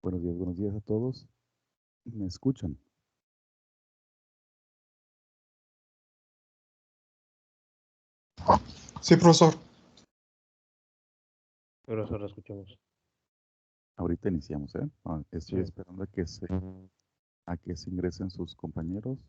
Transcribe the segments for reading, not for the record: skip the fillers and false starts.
Buenos días a todos. ¿Me escuchan? Sí, profesor. Profesor, lo escuchamos. Ahorita iniciamos, ¿eh? Estoy Sí. esperando a que se ingresen sus compañeros.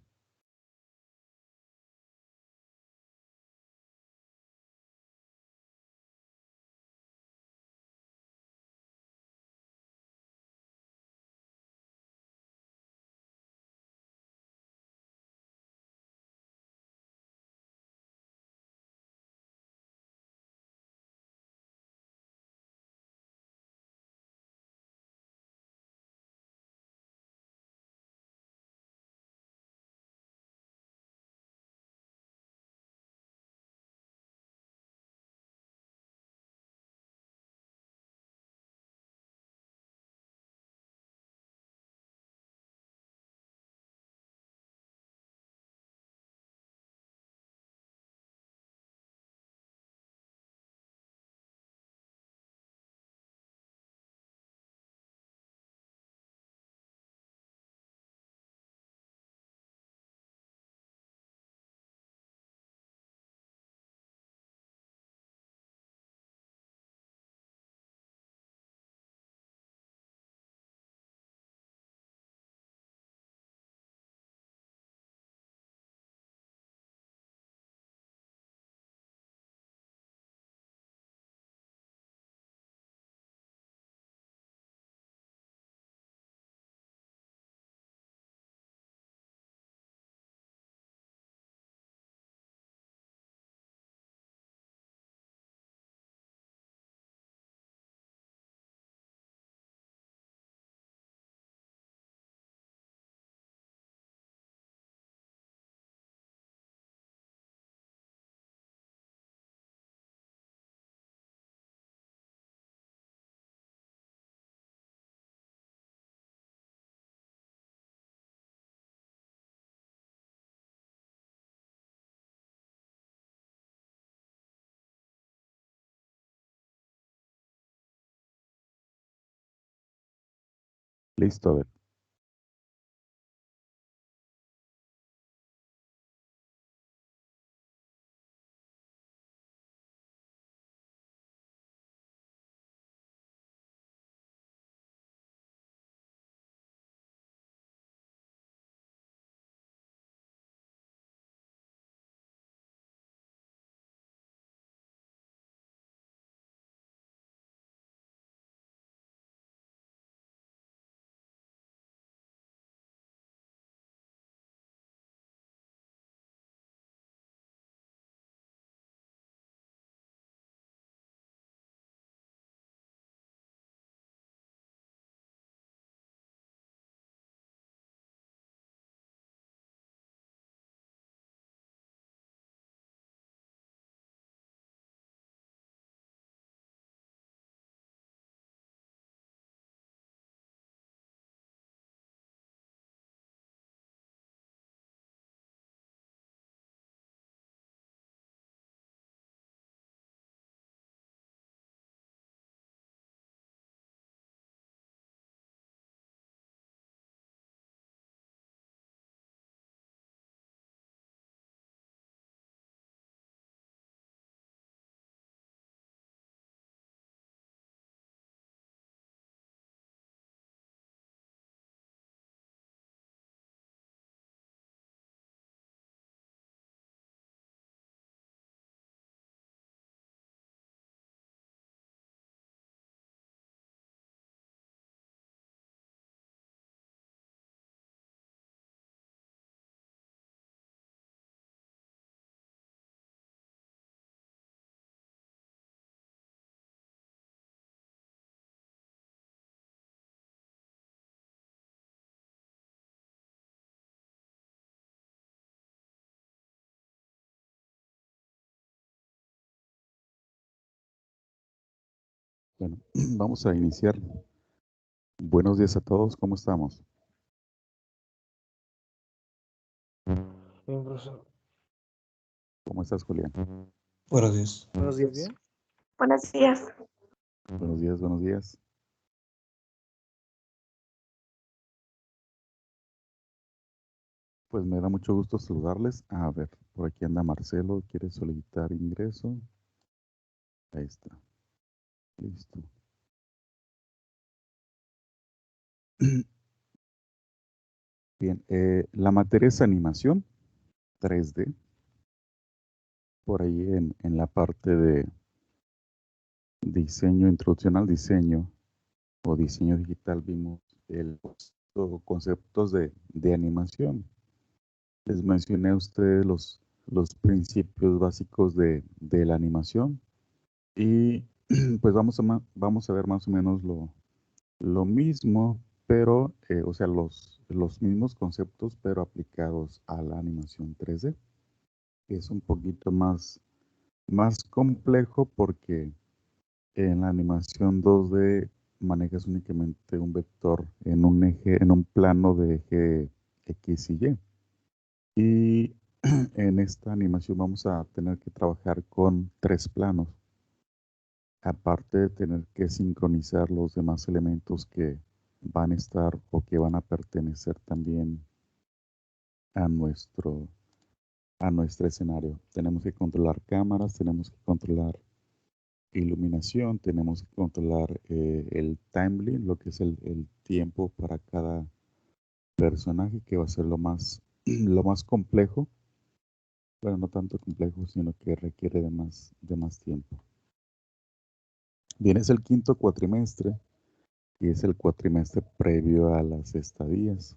Listo, a ver. Bueno, vamos a iniciar. Buenos días a todos, ¿cómo estamos? Bien, profesor. ¿Cómo estás, Julián? Buenos días. Buenos días. Bien. Buenos días. Buenos días, buenos días. Pues me da mucho gusto saludarles. A ver, por aquí anda Marcelo, quiere solicitar ingreso. Ahí está. Listo. Bien, la materia es animación 3D. Por ahí en la parte de diseño, introducción al diseño o diseño digital vimos conceptos de animación. Les mencioné a ustedes los principios básicos de la animación y pues vamos a ver más o menos lo mismo, pero, o sea, los mismos conceptos, pero aplicados a la animación 3D. Es un poquito más complejo porque en la animación 2D manejas únicamente un vector en un eje, en un plano de eje X y Y. Y en esta animación vamos a tener que trabajar con 3 planos, aparte de tener que sincronizar los demás elementos que van a estar o que van a pertenecer también a nuestro escenario. Tenemos que controlar cámaras, tenemos que controlar iluminación, tenemos que controlar el timeline, lo que es el tiempo para cada personaje, que va a ser lo más complejo. Bueno, no tanto complejo, sino que requiere de más tiempo. Bien, es el quinto cuatrimestre y es el cuatrimestre previo a las estadías.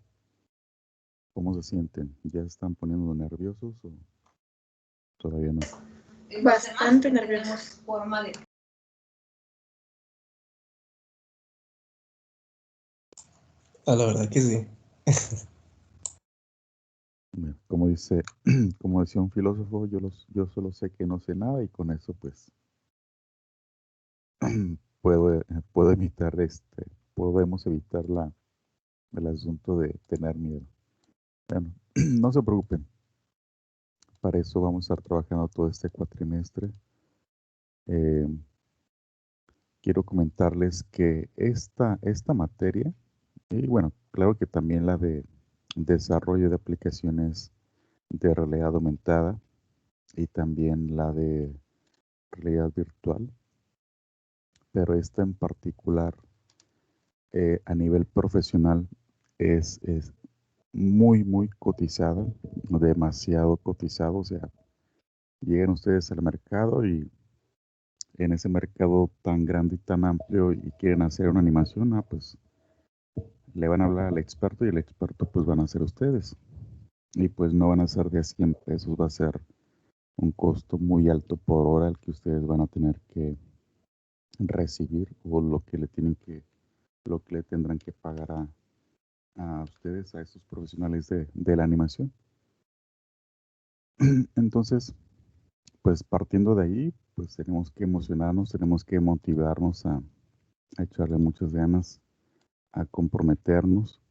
¿Cómo se sienten? ¿Ya están poniendo nerviosos o todavía no? Bastante nerviosos. La verdad que sí. Bueno, como decía un filósofo, yo solo sé que no sé nada y con eso pues puedo podemos evitar el asunto de tener miedo. Bueno, no se preocupen. Para eso vamos a estar trabajando todo este cuatrimestre. Eh, quiero comentarles que esta materia, y bueno, claro que también la de desarrollo de aplicaciones de realidad aumentada y también la de realidad virtual, pero esta en particular a nivel profesional es muy cotizada, demasiado cotizado, o sea, llegan ustedes al mercado y en ese mercado tan grande y tan amplio y quieren hacer una animación, pues le van a hablar al experto y el experto pues van a ser ustedes. Y pues no van a ser de a 100 pesos, va a ser un costo muy alto por hora el que ustedes van a tener que recibir o lo que le tendrán que pagar a ustedes, a estos profesionales de la animación. Entonces, pues partiendo de ahí, pues tenemos que emocionarnos, tenemos que motivarnos a echarle muchas ganas, a comprometernos,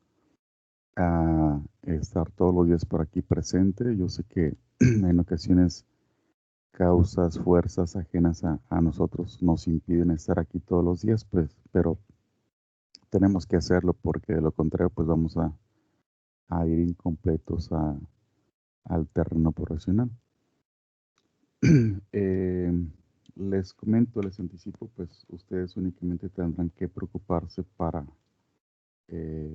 a estar todos los días por aquí presente. Yo sé que en ocasiones causas, fuerzas ajenas a nosotros nos impiden estar aquí todos los días, pues, pero tenemos que hacerlo porque de lo contrario, pues vamos a ir incompletos al terreno profesional. Eh, les comento, les anticipo, pues ustedes únicamente tendrán que preocuparse para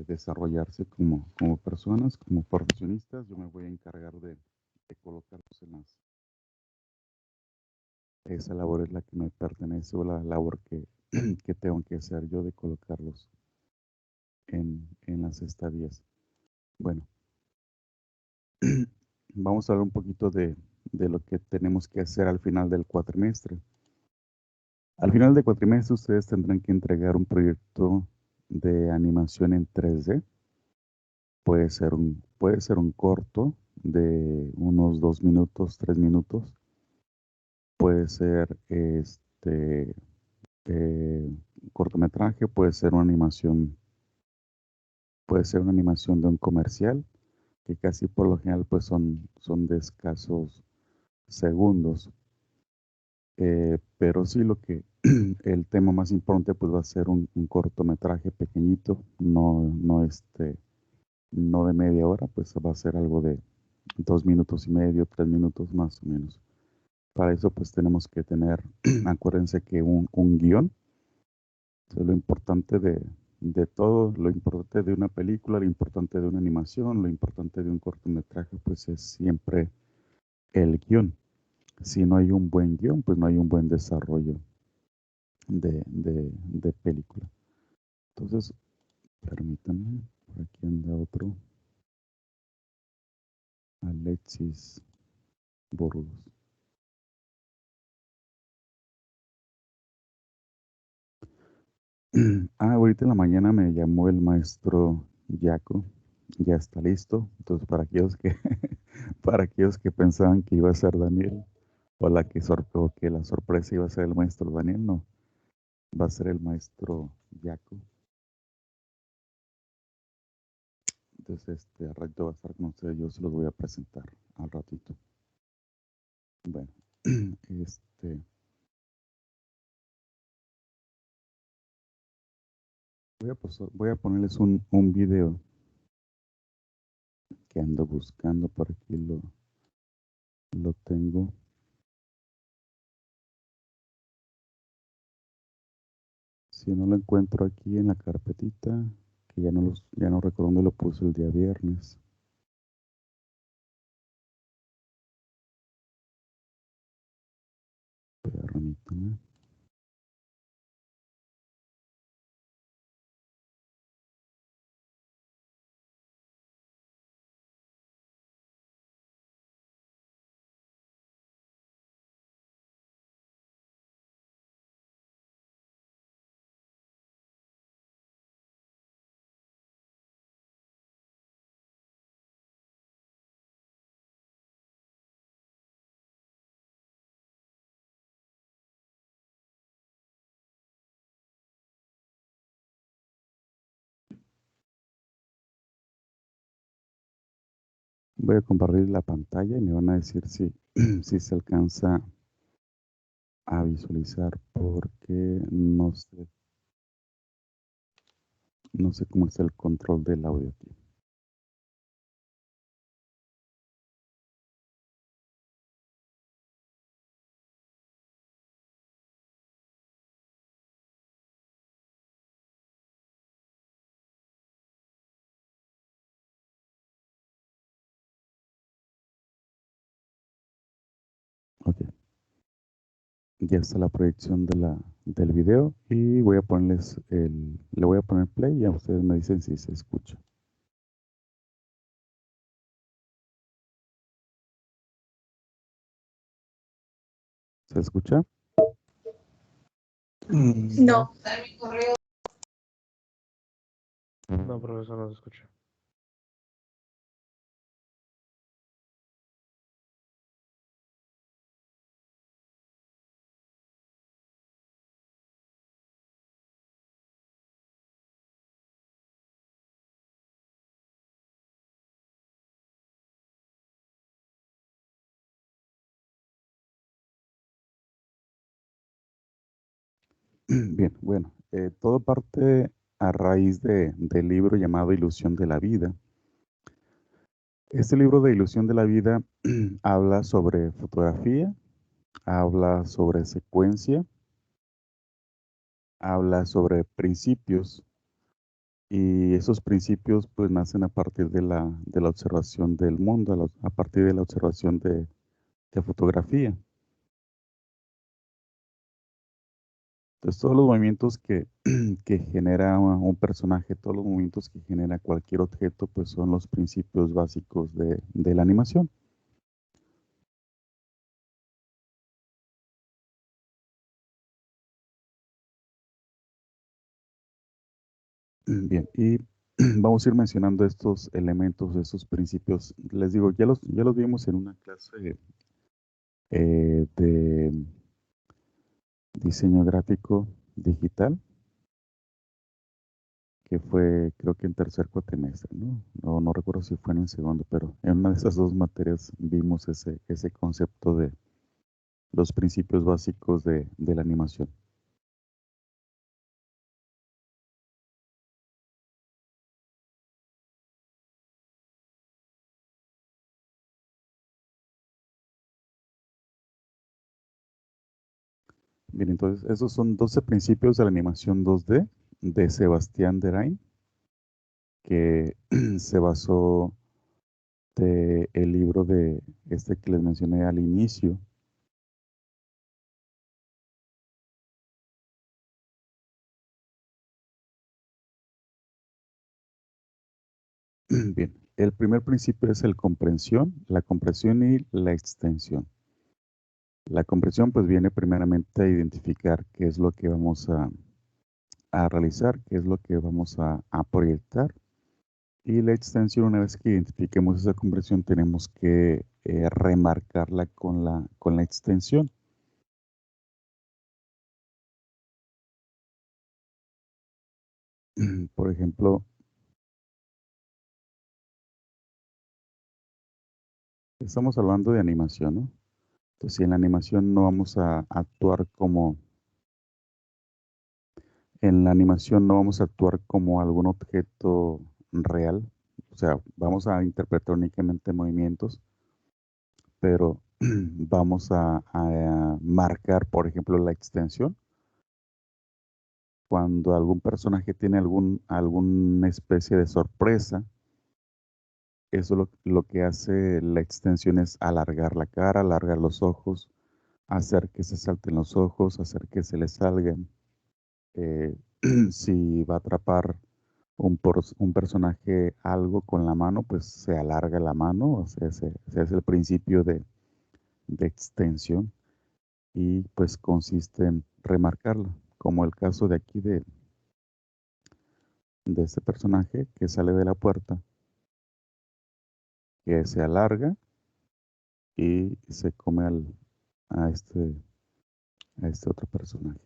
desarrollarse como personas, como profesionistas. Yo me voy a encargar de colocarlos esa labor es la que me pertenece o la labor que tengo que hacer yo de colocarlos en las estadías. Bueno, vamos a hablar un poquito de lo que tenemos que hacer al final del cuatrimestre. Al final del cuatrimestre ustedes tendrán que entregar un proyecto de animación en 3D. Puede ser un corto de unos 2 minutos, 3 minutos. Puede ser cortometraje, puede ser una animación de un comercial, que casi por lo general pues son de escasos segundos. Pero sí el tema más importante pues va a ser un cortometraje pequeñito, no no de media hora, pues va a ser algo de 2 minutos y medio, 3 minutos más o menos. Para eso pues tenemos que tener, acuérdense que un guión, es lo importante de todo, lo importante de una película, lo importante de una animación, lo importante de un cortometraje, pues es siempre el guión. Si no hay un buen guión, pues no hay un buen desarrollo de película. Entonces, permítanme, por aquí anda otro. Alexis Burgos. Ahorita en la mañana me llamó el maestro Jaco, ya está listo. Entonces, para aquellos que, para aquellos que pensaban que iba a ser Daniel, o que la sorpresa iba a ser el maestro Daniel, no, va a ser el maestro Jaco. Entonces, al rato va a estar con ustedes, yo se los voy a presentar al ratito. Bueno, voy a ponerles un video que ando buscando, por aquí lo tengo. Si no lo encuentro aquí en la carpetita, que ya no recuerdo dónde lo puse el día viernes. Permítame. Voy a compartir la pantalla y me van a decir si, si se alcanza a visualizar porque no sé cómo está el control del audio aquí. Ok. Ya está la proyección del video y voy a le voy a poner play y a ustedes me dicen si se escucha. ¿Se escucha? No. No, profesor, no se escucha. Bien, bueno, todo parte a raíz del libro llamado Ilusión de la Vida. Este libro de Ilusión de la Vida habla sobre fotografía, habla sobre secuencia, habla sobre principios y esos principios pues nacen a partir de la observación del mundo, a partir de la observación de fotografía. Entonces todos los movimientos que genera un personaje, todos los movimientos que genera cualquier objeto pues son los principios básicos de la animación. Bien, y vamos a ir mencionando estos elementos, estos principios. Les digo, ya los vimos en una clase de diseño gráfico digital, que fue creo que en tercer cuatrimestre, ¿no? No recuerdo si fue en el segundo, pero en una de esas dos materias vimos ese concepto de los principios básicos de la animación. Bien, entonces esos son 12 principios de la animación 2D de Sebastián Derain, que se basó de el libro de este que les mencioné al inicio. Bien, el primer principio es la comprensión y la extensión. La comprensión pues viene primeramente a identificar qué es lo que vamos a realizar, qué es lo que vamos a proyectar. Y la extensión, una vez que identifiquemos esa comprensión, tenemos que remarcarla con la extensión. Por ejemplo, estamos hablando de animación, ¿no? Entonces, si en la animación no vamos a actuar en la animación no vamos a actuar como algún objeto real, o sea, vamos a interpretar únicamente movimientos, pero vamos a marcar, por ejemplo, la extensión. Cuando algún personaje tiene alguna especie de sorpresa, eso lo que hace la extensión es alargar la cara, alargar los ojos, hacer que se salten los ojos, hacer que se le salgan. Eh, si va a atrapar un personaje algo con la mano, pues se alarga la mano, o sea, se hace el principio de extensión y pues consiste en remarcarlo, como el caso de aquí de este personaje que sale de la puerta, que se alarga y se come a a este otro personaje.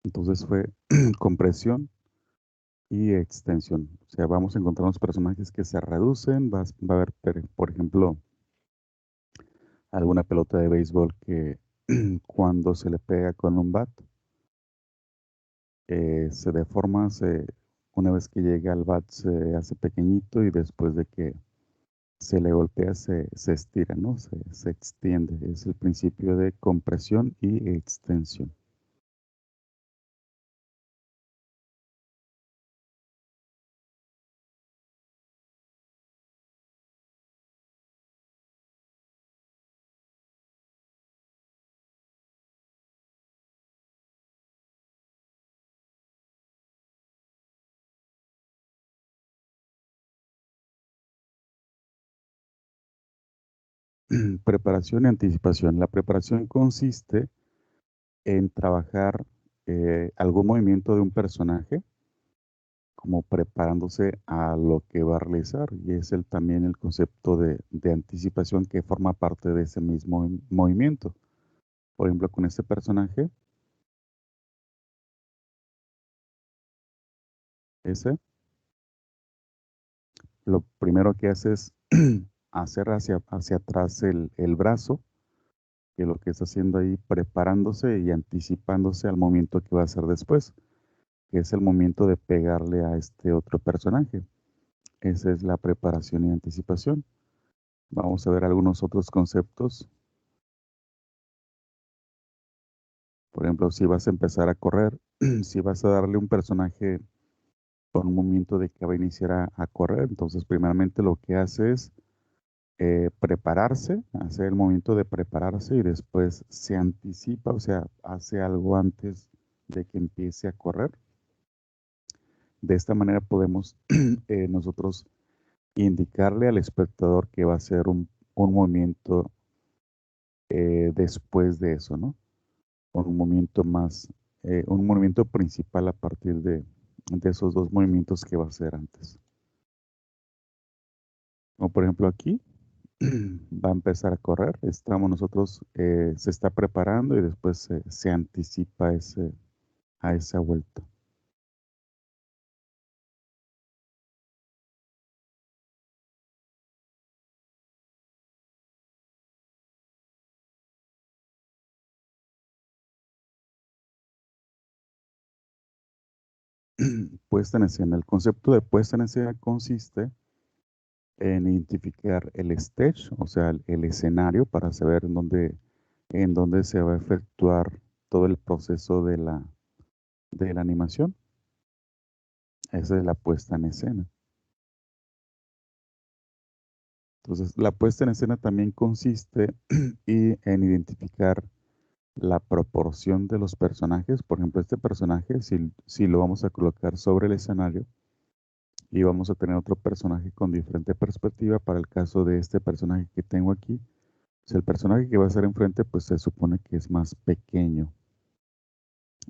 Entonces fue compresión y extensión. O sea, vamos a encontrar unos personajes que se reducen, va a haber, por ejemplo, alguna pelota de béisbol que cuando se le pega con un bat, se deforma, una vez que llega al bat se hace pequeñito y después de que se le golpea se estira, ¿no? Se extiende. Es el principio de compresión y extensión. Preparación y anticipación. La preparación consiste en trabajar algún movimiento de un personaje como preparándose a lo que va a realizar y es también el concepto de anticipación que forma parte de ese mismo movimiento. Por ejemplo, con este personaje, ese, lo primero que hace es hacer hacia atrás el brazo, que lo que está haciendo ahí preparándose y anticipándose al movimiento que va a hacer después, que es el momento de pegarle a este otro personaje. Esa es la preparación y anticipación. Vamos a ver algunos otros conceptos. Por ejemplo, si vas a empezar a correr, si vas a darle un personaje con un movimiento de que va a iniciar a correr, entonces primeramente lo que hace es prepararse, hacer el movimiento de prepararse y después se anticipa, o sea, hace algo antes de que empiece a correr. De esta manera podemos nosotros indicarle al espectador que va a hacer un movimiento después de eso, ¿no? Un movimiento más, un movimiento principal a partir de esos dos movimientos que va a hacer antes. Como por ejemplo aquí, va a empezar a correr, estamos nosotros, se está preparando y después se anticipa a esa vuelta. puesta en escena. El concepto de puesta en escena consiste en identificar el stage, o sea, el escenario para saber en dónde se va a efectuar todo el proceso de la animación. Esa es la puesta en escena. Entonces, la puesta en escena también consiste en identificar la proporción de los personajes. Por ejemplo, este personaje, si lo vamos a colocar sobre el escenario y vamos a tener otro personaje con diferente perspectiva, para el caso de este personaje que tengo aquí, pues el personaje que va a estar enfrente, pues se supone que es más pequeño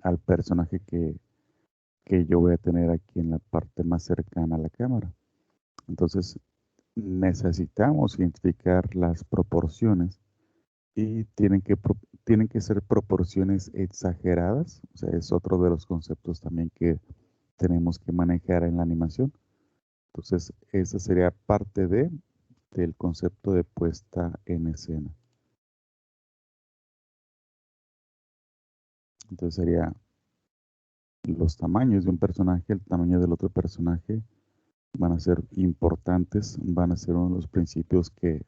al personaje que yo voy a tener aquí en la parte más cercana a la cámara. Entonces, necesitamos identificar las proporciones y tienen que ser proporciones exageradas. O sea, es otro de los conceptos también que tenemos que manejar en la animación. Entonces, esa sería parte del concepto de puesta en escena. Entonces sería los tamaños de un personaje, el tamaño del otro personaje van a ser importantes, van a ser uno de los principios que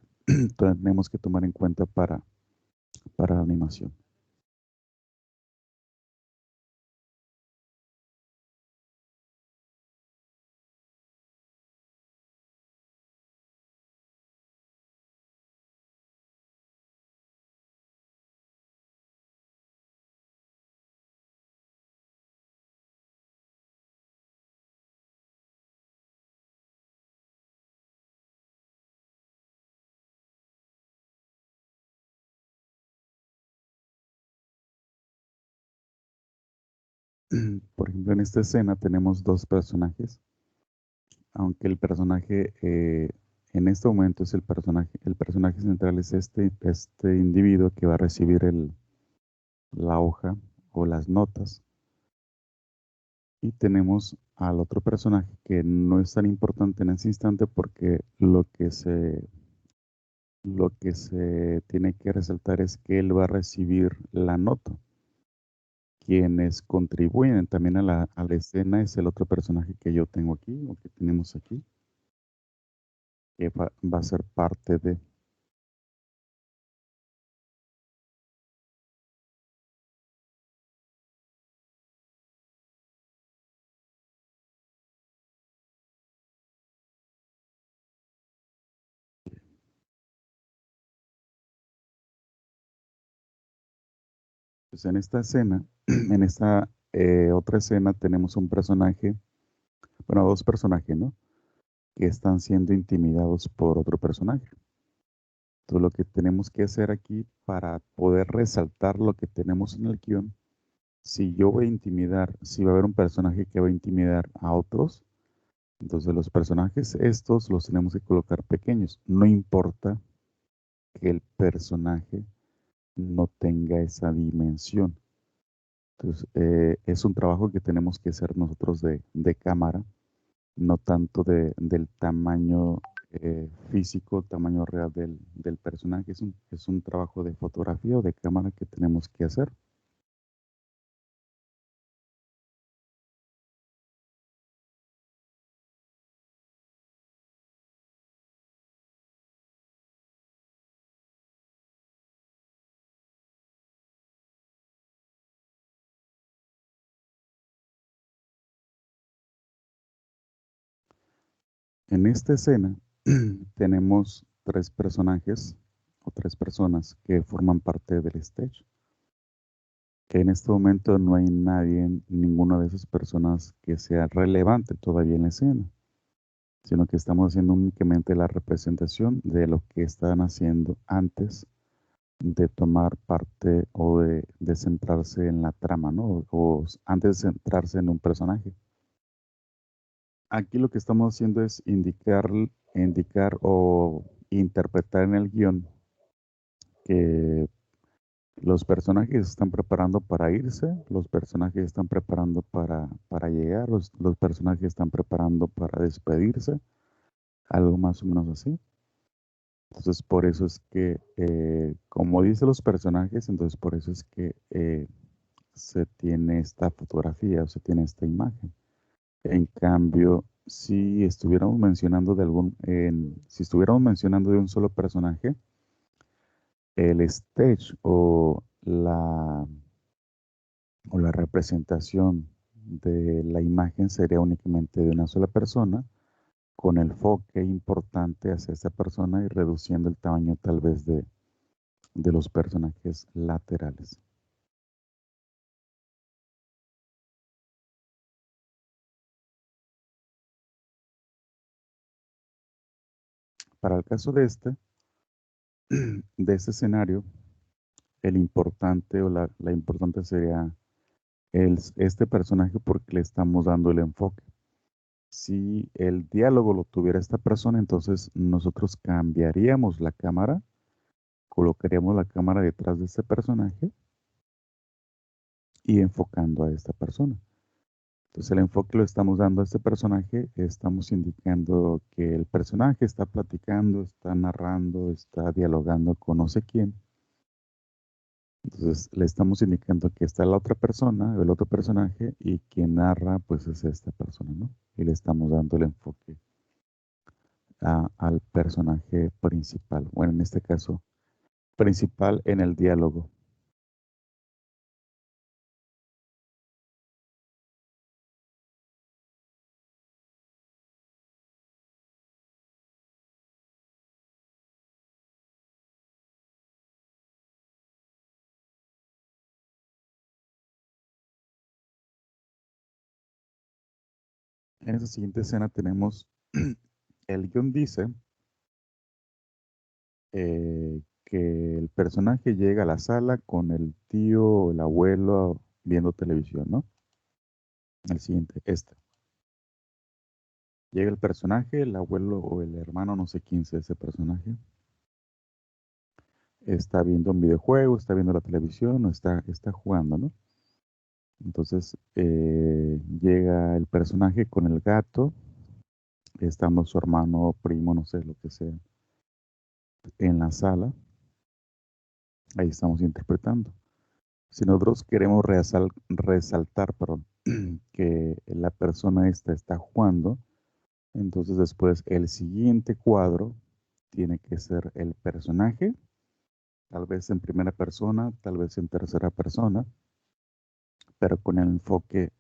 tenemos que tomar en cuenta para la animación. Por ejemplo, en esta escena tenemos dos personajes, aunque el personaje en este momento es el personaje central es este individuo que va a recibir la hoja o las notas. Y tenemos al otro personaje que no es tan importante en ese instante porque lo que se tiene que resaltar es que él va a recibir la nota. Quienes contribuyen también a la escena es el otro personaje que yo tengo aquí, o que tenemos aquí, que va a ser parte de. Pues en esta escena, en esta otra escena tenemos un personaje, bueno, dos personajes, ¿no? Que están siendo intimidados por otro personaje. Entonces, lo que tenemos que hacer aquí para poder resaltar lo que tenemos en el guión, si yo voy a intimidar, si va a haber un personaje que va a intimidar a otros, entonces los personajes estos los tenemos que colocar pequeños. No importa que el personaje no tenga esa dimensión. Entonces, es un trabajo que tenemos que hacer nosotros de cámara, no tanto del tamaño físico, tamaño real del personaje. Es un trabajo de fotografía o de cámara que tenemos que hacer. En esta escena tenemos tres personajes o tres personas que forman parte del stage. En este momento no hay nadie, ninguna de esas personas que sea relevante todavía en la escena, sino que estamos haciendo únicamente la representación de lo que están haciendo antes de tomar parte o de centrarse en la trama, ¿no? O antes de centrarse en un personaje. Aquí lo que estamos haciendo es indicar o interpretar en el guión que los personajes se están preparando para irse, los personajes están preparando para llegar, los personajes están preparando para despedirse, algo más o menos así. Entonces, por eso es que, como dicen los personajes, entonces por eso es que se tiene esta fotografía o se tiene esta imagen. En cambio, si estuviéramos mencionando si estuviéramos mencionando de un solo personaje, el stage o la representación de la imagen sería únicamente de una sola persona, con el enfoque importante hacia esa persona y reduciendo el tamaño tal vez de los personajes laterales. Para el caso de este escenario, el importante o la importante sería este personaje porque le estamos dando el enfoque. Si el diálogo lo tuviera esta persona, entonces nosotros cambiaríamos la cámara, colocaríamos la cámara detrás de este personaje y enfocando a esta persona. Entonces el enfoque lo estamos dando a este personaje, estamos indicando que el personaje está platicando, está narrando, está dialogando con no sé quién. Entonces le estamos indicando que está la otra persona, el otro personaje, y quien narra pues es esta persona, ¿no? Y le estamos dando el enfoque al personaje principal, bueno, en este caso, principal en el diálogo. En esa siguiente escena tenemos, el guión dice que el personaje llega a la sala con el tío o el abuelo viendo televisión, ¿no? El siguiente, este. Llega el personaje, el abuelo o el hermano, no sé quién sea ese personaje. Está viendo un videojuego, está viendo la televisión o está jugando, ¿no? Entonces llega el personaje con el gato, estando su hermano, primo, no sé, lo que sea, en la sala. Ahí estamos interpretando. Si nosotros queremos resaltar, perdón, que la persona esta está jugando, entonces después el siguiente cuadro tiene que ser el personaje, tal vez en primera persona, tal vez en tercera persona, pero con el enfoque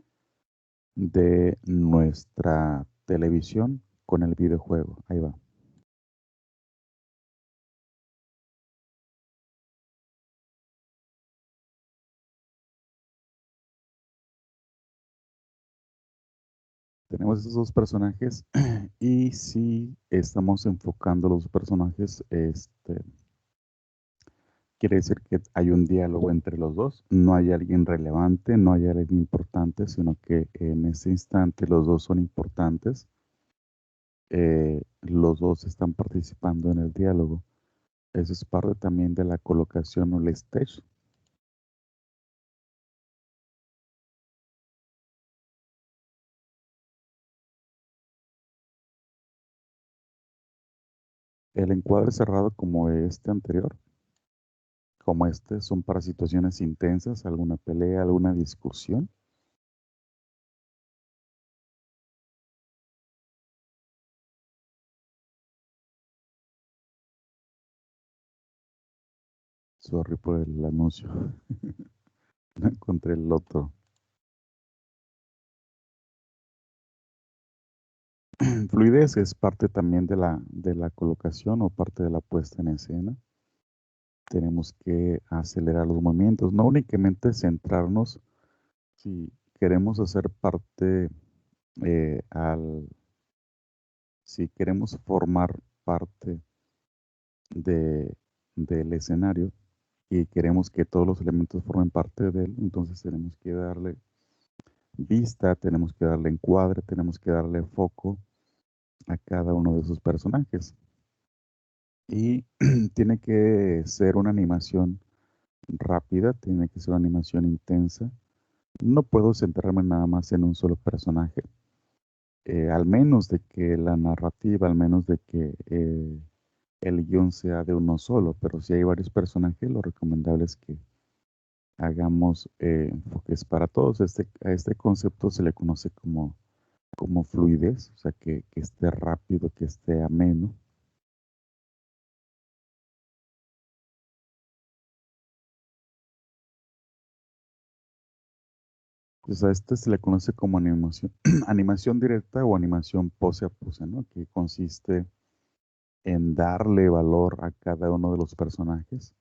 de nuestra televisión con el videojuego. Ahí va. Tenemos esos dos personajes y si estamos enfocando los personajes, quiere decir que hay un diálogo entre los dos, no hay alguien relevante, no hay alguien importante, sino que en ese instante los dos son importantes, los dos están participando en el diálogo. Eso es parte también de la colocación o el stage. El encuadre cerrado como este anterior, como este, son para situaciones intensas, alguna pelea, alguna discusión. Sorry por el anuncio. No encontré el otro. Fluidez es parte también de la colocación o parte de la puesta en escena. Tenemos que acelerar los movimientos, no únicamente centrarnos si queremos hacer parte si queremos formar parte de, del escenario y queremos que todos los elementos formen parte de él, entonces tenemos que darle vista, tenemos que darle encuadre, tenemos que darle foco a cada uno de esos personajes. Y tiene que ser una animación rápida, tiene que ser una animación intensa. No puedo centrarme nada más en un solo personaje, al menos de que la narrativa, al menos de que el guión sea de uno solo, pero si hay varios personajes, lo recomendable es que hagamos enfoques para todos. A este concepto se le conoce como como fluidez, o sea, que esté rápido, que esté ameno. Pues a este se le conoce como animación, animación directa o animación pose a pose, ¿no? Que consiste en darle valor a cada uno de los personajes,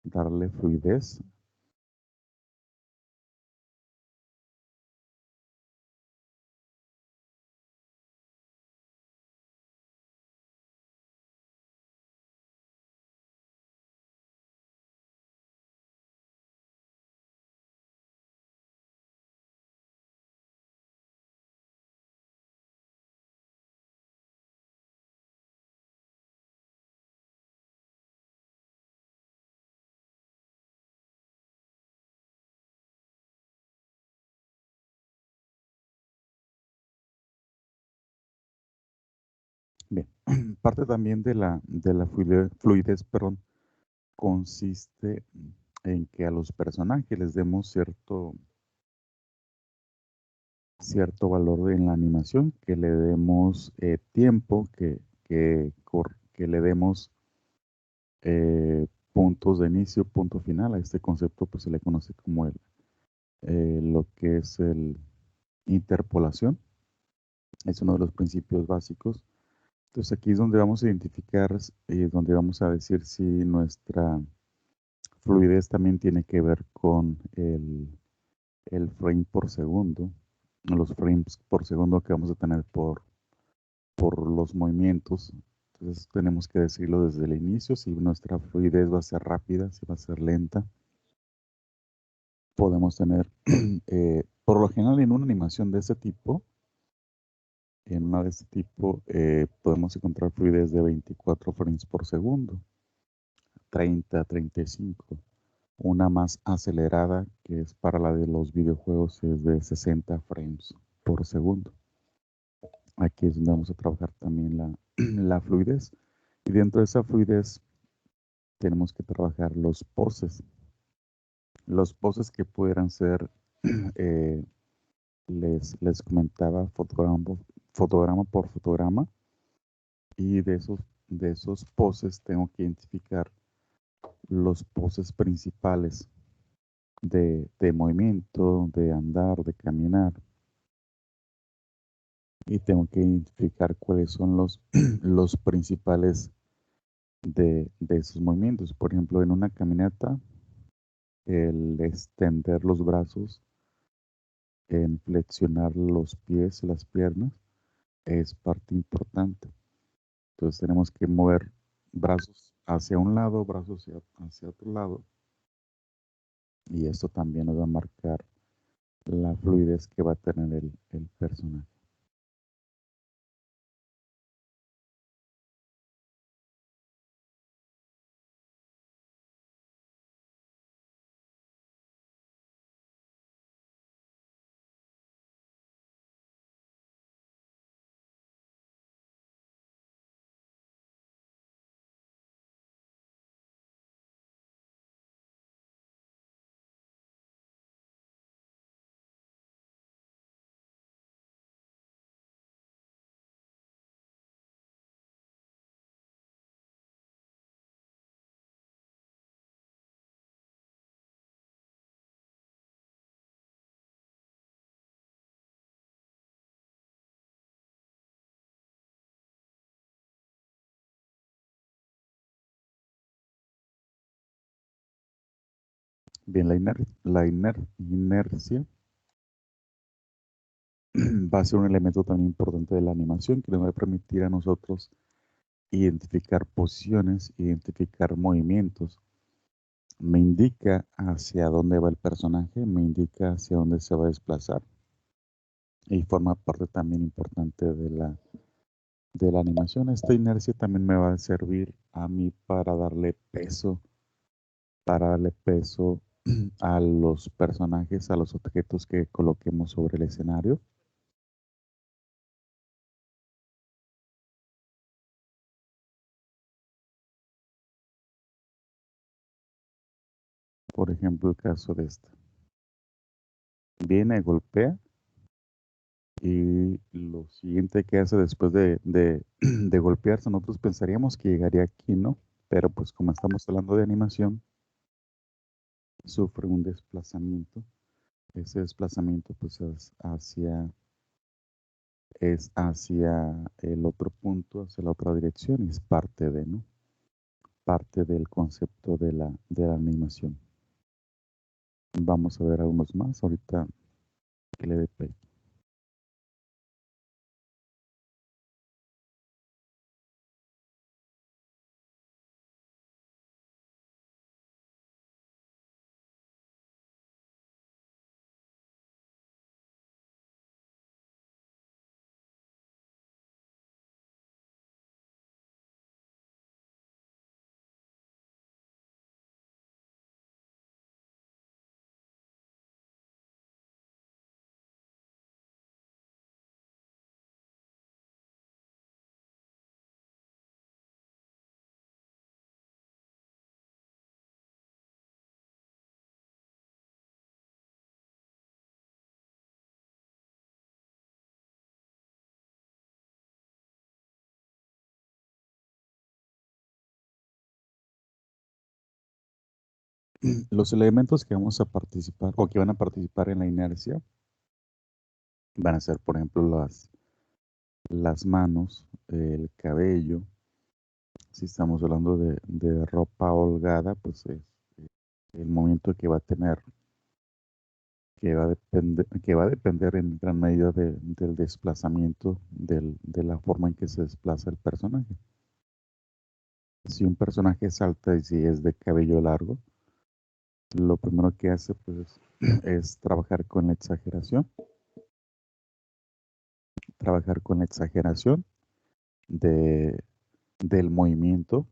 darle fluidez. Bien, parte también de la fluidez, perdón, consiste en que a los personajes les demos cierto valor en la animación, que le demos tiempo, que le demos puntos de inicio, punto final. A este concepto pues se le conoce como lo que es el interpolación. Es uno de los principios básicos. Entonces aquí es donde vamos a identificar, donde vamos a decir si nuestra fluidez también tiene que ver con el frame por segundo, los frames por segundo que vamos a tener por los movimientos. Entonces tenemos que decirlo desde el inicio, si nuestra fluidez va a ser rápida, si va a ser lenta. Podemos tener, por lo general en una animación de este tipo, podemos encontrar fluidez de 24 frames por segundo, 30, 35. Una más acelerada, que es para la de los videojuegos, es de 60 frames por segundo. Aquí es donde vamos a trabajar también la fluidez. Y dentro de esa fluidez tenemos que trabajar los poses. Los poses que pudieran ser, eh, les comentaba, fotograma por fotograma. Y de esos poses tengo que identificar los poses principales de movimiento, de andar, de caminar. Y tengo que identificar cuáles son los principales de esos movimientos. Por ejemplo, en una caminata, el extender los brazos, en flexionar los pies, las piernas, es parte importante. Entonces tenemos que mover brazos hacia un lado, brazos hacia otro lado. Y esto también nos va a marcar la fluidez que va a tener el personaje. Bien, inercia va a ser un elemento también importante de la animación que nos va a permitir a nosotros identificar posiciones, identificar movimientos. Me indica hacia dónde va el personaje, me indica hacia dónde se va a desplazar y forma parte también importante de la animación. Esta inercia también me va a servir a mí para darle peso a los personajes, a los objetos que coloquemos sobre el escenario. Por ejemplo, el caso de esta. Viene, golpea Y lo siguiente que hace después de golpearse, nosotros pensaríamos que llegaría aquí, ¿no? Pero pues como estamos hablando de animación, sufre un desplazamiento. Ese desplazamiento pues es hacia el otro punto, hacia la otra dirección y es parte de, ¿no? Parte del concepto de la animación. Vamos a ver algunos más ahorita que le dé play. Los elementos que vamos a participar o que van a participar en la inercia van a ser, por ejemplo, las manos, el cabello. Si estamos hablando de ropa holgada, pues es el movimiento que va a tener, que va a depender en gran medida del desplazamiento, de la forma en que se desplaza el personaje. Si un personaje salta y si es de cabello largo, lo primero que hace pues es trabajar con la exageración. Trabajar con la exageración del movimiento.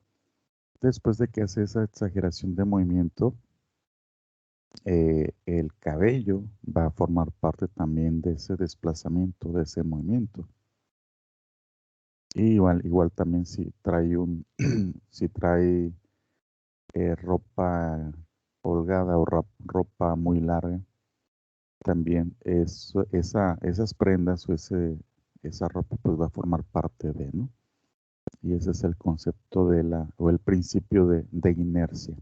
Después de que hace esa exageración de movimiento, el cabello va a formar parte también de ese desplazamiento, de ese movimiento. Y igual también si trae si trae ropa holgada o ropa muy larga, también esas prendas o esa ropa pues va a formar parte de, ¿no? Y ese es el concepto o el principio de inercia.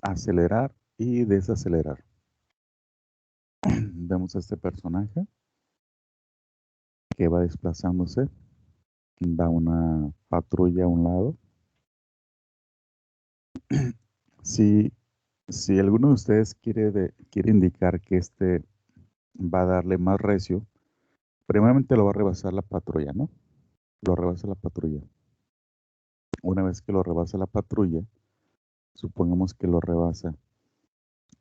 Acelerar y desacelerar. Vemos a este personaje que va desplazándose, va una patrulla a un lado. Si alguno de ustedes quiere indicar que este va a darle más recio, primeramente lo va a rebasar la patrulla, ¿no? Lo rebasa la patrulla. Una vez que lo rebasa la patrulla, supongamos que lo rebasa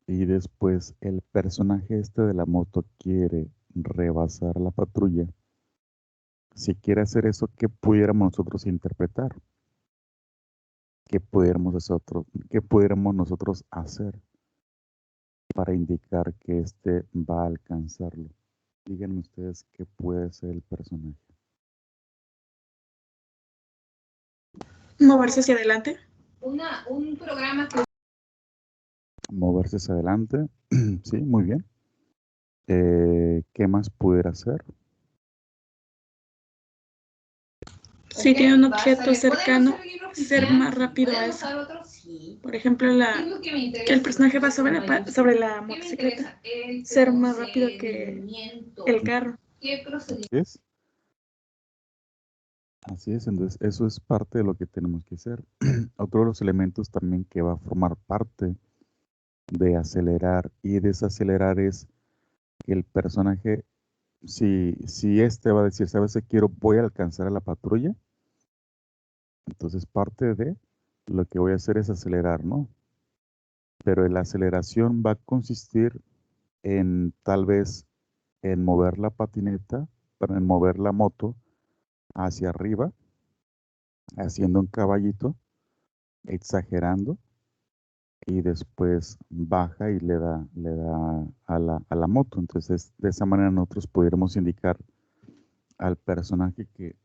y después el personaje este de la moto quiere rebasar la patrulla. Si quiere hacer eso, ¿qué pudiéramos nosotros interpretar? ¿Qué pudiéramos nosotros hacer para indicar que este va a alcanzarlo? Díganme ustedes qué puede ser el personaje. Moverse hacia adelante. Un programa que... Moverse hacia adelante. Sí, muy bien. ¿Qué más pudiera hacer? Si tiene un objeto cercano, ser más rápido a eso. Por ejemplo, que el personaje va sobre la motocicleta, ser más rápido que el carro. Así es, entonces eso es parte de lo que tenemos que hacer. Otro de los elementos también que va a formar parte de acelerar y desacelerar es que el personaje, si este va a decir, ¿sabes qué? Voy a alcanzar a la patrulla, entonces parte de lo que voy a hacer es acelerar, ¿no? Pero la aceleración va a consistir en tal vez en mover la patineta para mover la moto hacia arriba, haciendo un caballito, exagerando, y después baja y le da a la moto. Entonces, de esa manera nosotros pudiéramos indicar al personaje que,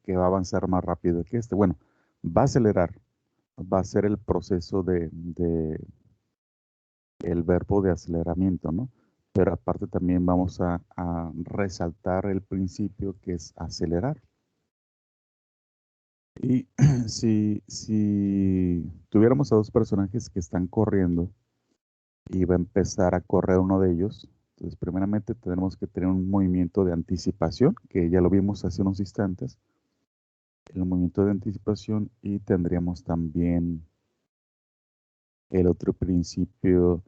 que va a avanzar más rápido que este. Bueno, va a acelerar, va a ser el proceso de el verbo de aceleramiento, ¿no? Pero aparte también vamos a resaltar el principio que es acelerar. Y si tuviéramos a dos personajes que están corriendo y va a empezar a correr uno de ellos, entonces primeramente tenemos que tener un movimiento de anticipación, que ya lo vimos hace unos instantes, el movimiento de anticipación, y tendríamos también el otro principio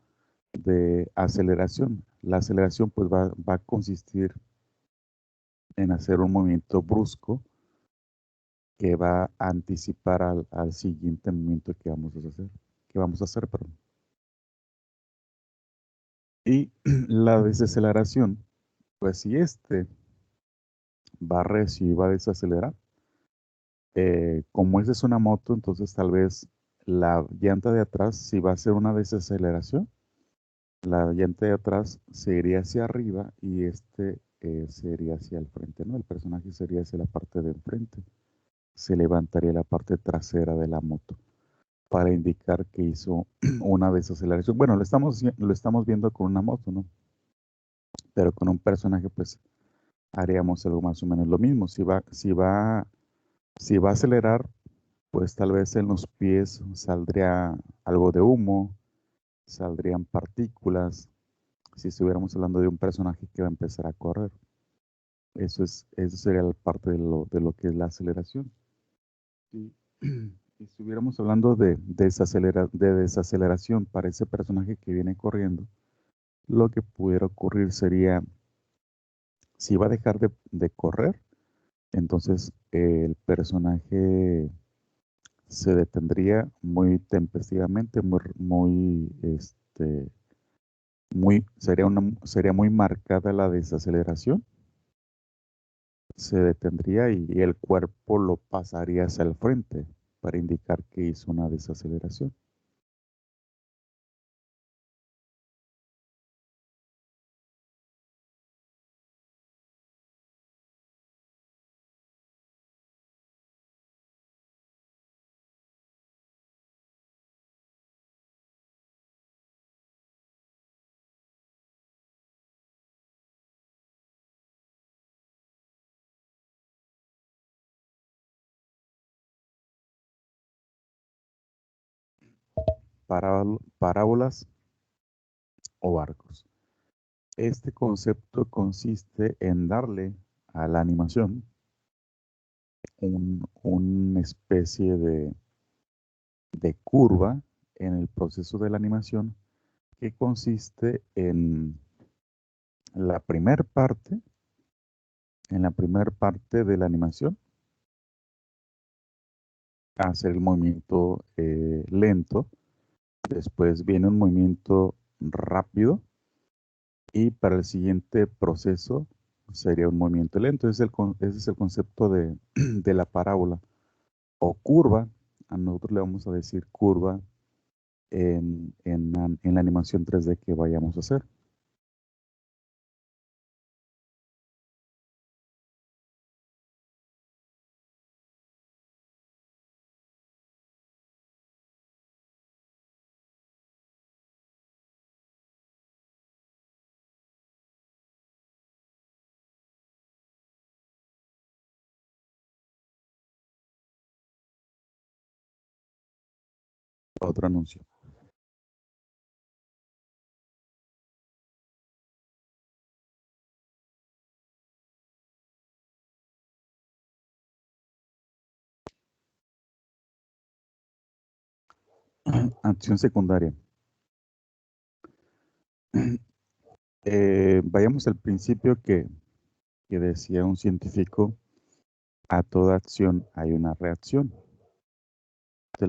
de aceleración. La aceleración pues va a consistir en hacer un movimiento brusco que va a anticipar al siguiente movimiento que vamos a hacer, perdón. Y la desaceleración, pues si este va recio y va a desacelerar, como esa es una moto, entonces tal vez la llanta de atrás, si va a hacer una desaceleración, la llanta de atrás se iría hacia arriba y este sería hacia el frente, ¿no? El personaje sería hacia la parte de enfrente. Se levantaría la parte trasera de la moto para indicar que hizo una desaceleración. Bueno, lo estamos viendo con una moto, ¿no? Pero con un personaje, pues, haríamos algo más o menos lo mismo. Si va a acelerar, pues tal vez en los pies saldría algo de humo, saldrían partículas, si estuviéramos hablando de un personaje que va a empezar a correr. Eso sería la parte de lo que es la aceleración. Si estuviéramos hablando de desaceleración para ese personaje que viene corriendo, lo que pudiera ocurrir sería, si va a dejar de correr, entonces el personaje se detendría muy tempestivamente, sería muy marcada la desaceleración, se detendría y el cuerpo lo pasaría hacia el frente para indicar que hizo una desaceleración. Parábolas o arcos. Este concepto consiste en darle a la animación una especie de curva en el proceso de la animación que consiste en la primer parte, de la animación, hacer el movimiento lento, después viene un movimiento rápido y para el siguiente proceso sería un movimiento lento. Ese es el concepto de, de la parábola o curva. A nosotros le vamos a decir curva en la animación 3D que vayamos a hacer. Otro anuncio. Acción secundaria. Vayamos al principio que decía un científico, a toda acción hay una reacción. Entonces,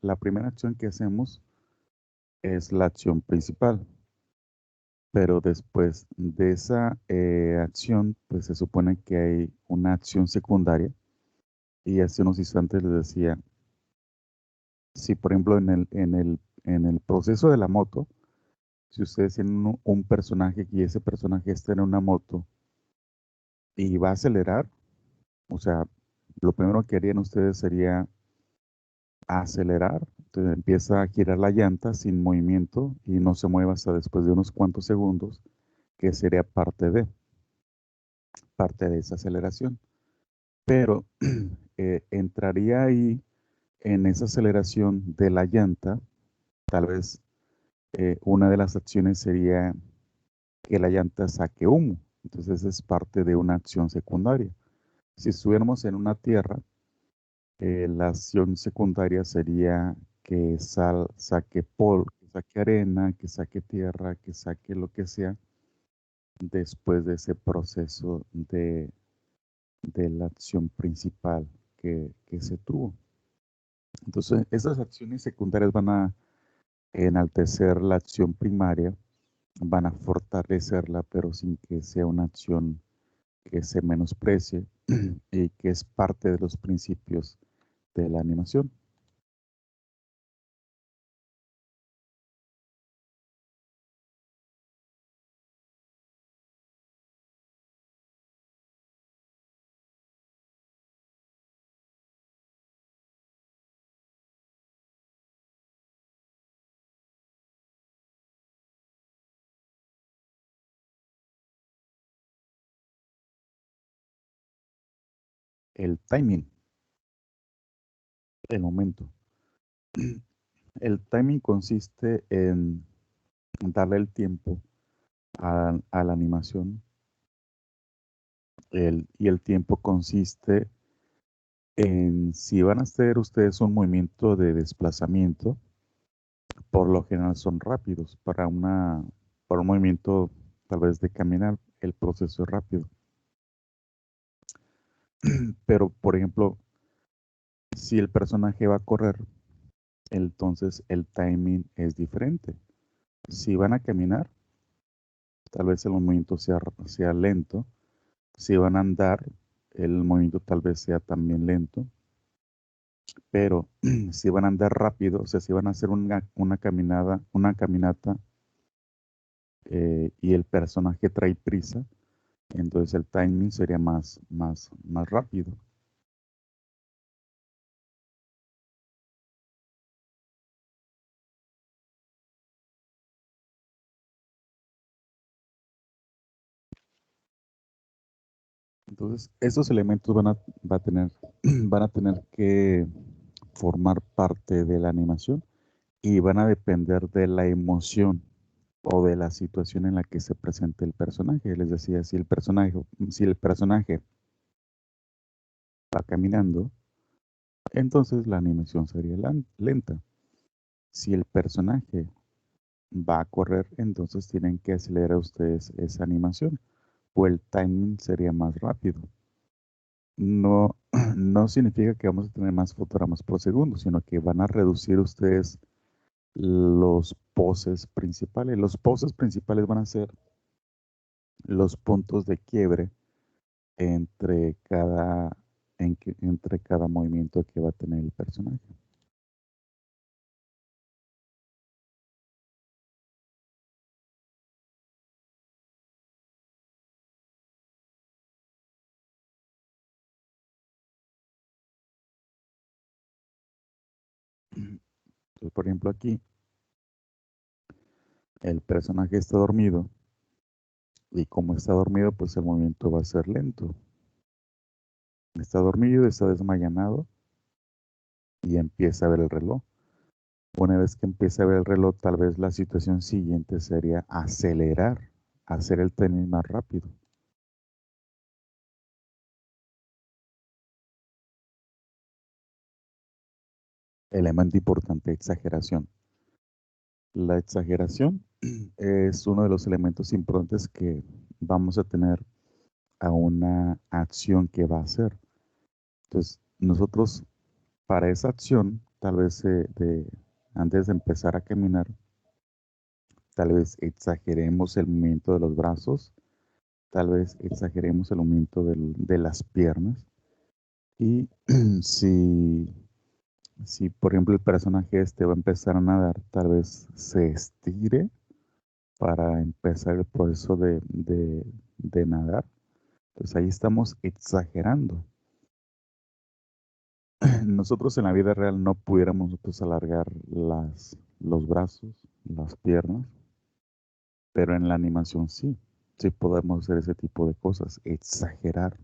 la primera acción que hacemos es la acción principal. Pero después de esa acción, pues se supone que hay una acción secundaria. Y hace unos instantes les decía, si por ejemplo en el proceso de la moto, si ustedes tienen un personaje y ese personaje está en una moto y va a acelerar, o sea, lo primero que harían ustedes sería acelerar, entonces empieza a girar la llanta sin movimiento y no se mueve hasta después de unos cuantos segundos, que sería parte de esa aceleración. Pero entraría ahí en esa aceleración de la llanta, tal vez una de las acciones sería que la llanta saque humo. Entonces es parte de una acción secundaria. Si estuviéramos en una tierra, la acción secundaria sería que saque polvo, que saque arena, que saque tierra, que saque lo que sea después de ese proceso de la acción principal que se tuvo. Entonces, esas acciones secundarias van a enaltecer la acción primaria, van a fortalecerla, pero sin que sea una acción que se menosprecie y que es parte de los principios de la animación. El timing, el momento. El timing consiste en darle el tiempo a la animación y el tiempo consiste en si van a hacer ustedes un movimiento de desplazamiento, por lo general son rápidos. Para un movimiento tal vez de caminar, el proceso es rápido. Pero, por ejemplo, si el personaje va a correr, entonces el timing es diferente. Si van a caminar, tal vez el movimiento sea lento. Si van a andar, el movimiento tal vez sea también lento. Pero si van a andar rápido, o sea, si van a hacer una caminata y el personaje trae prisa, entonces el timing sería más rápido. Entonces, esos elementos van a tener que formar parte de la animación y van a depender de la emoción o de la situación en la que se presente el personaje. Les decía, si el personaje va caminando, entonces la animación sería lenta. Si el personaje va a correr, entonces tienen que acelerar ustedes esa animación o el timing sería más rápido. No, no significa que vamos a tener más fotogramas por segundo, sino que van a reducir ustedes los poses principales. Los poses principales van a ser los puntos de quiebre entre entre cada movimiento que va a tener el personaje. Entonces, por ejemplo, aquí el personaje está dormido y como está dormido, pues el movimiento va a ser lento. Está dormido, está desmayanado y empieza a ver el reloj. Una vez que empiece a ver el reloj, tal vez la situación siguiente sería acelerar, hacer el tenis más rápido. Elemento importante, exageración. La exageración es uno de los elementos importantes que vamos a tener a una acción que va a hacer. Entonces, nosotros para esa acción, tal vez antes de empezar a caminar, tal vez exageremos el movimiento de los brazos, tal vez exageremos el movimiento de las piernas. Y si, por ejemplo, el personaje va a empezar a nadar, tal vez se estire para empezar el proceso de nadar. Entonces ahí estamos exagerando. Nosotros en la vida real no pudiéramos nosotros alargar los brazos, las piernas, pero en la animación sí. Sí podemos hacer ese tipo de cosas, exagerar.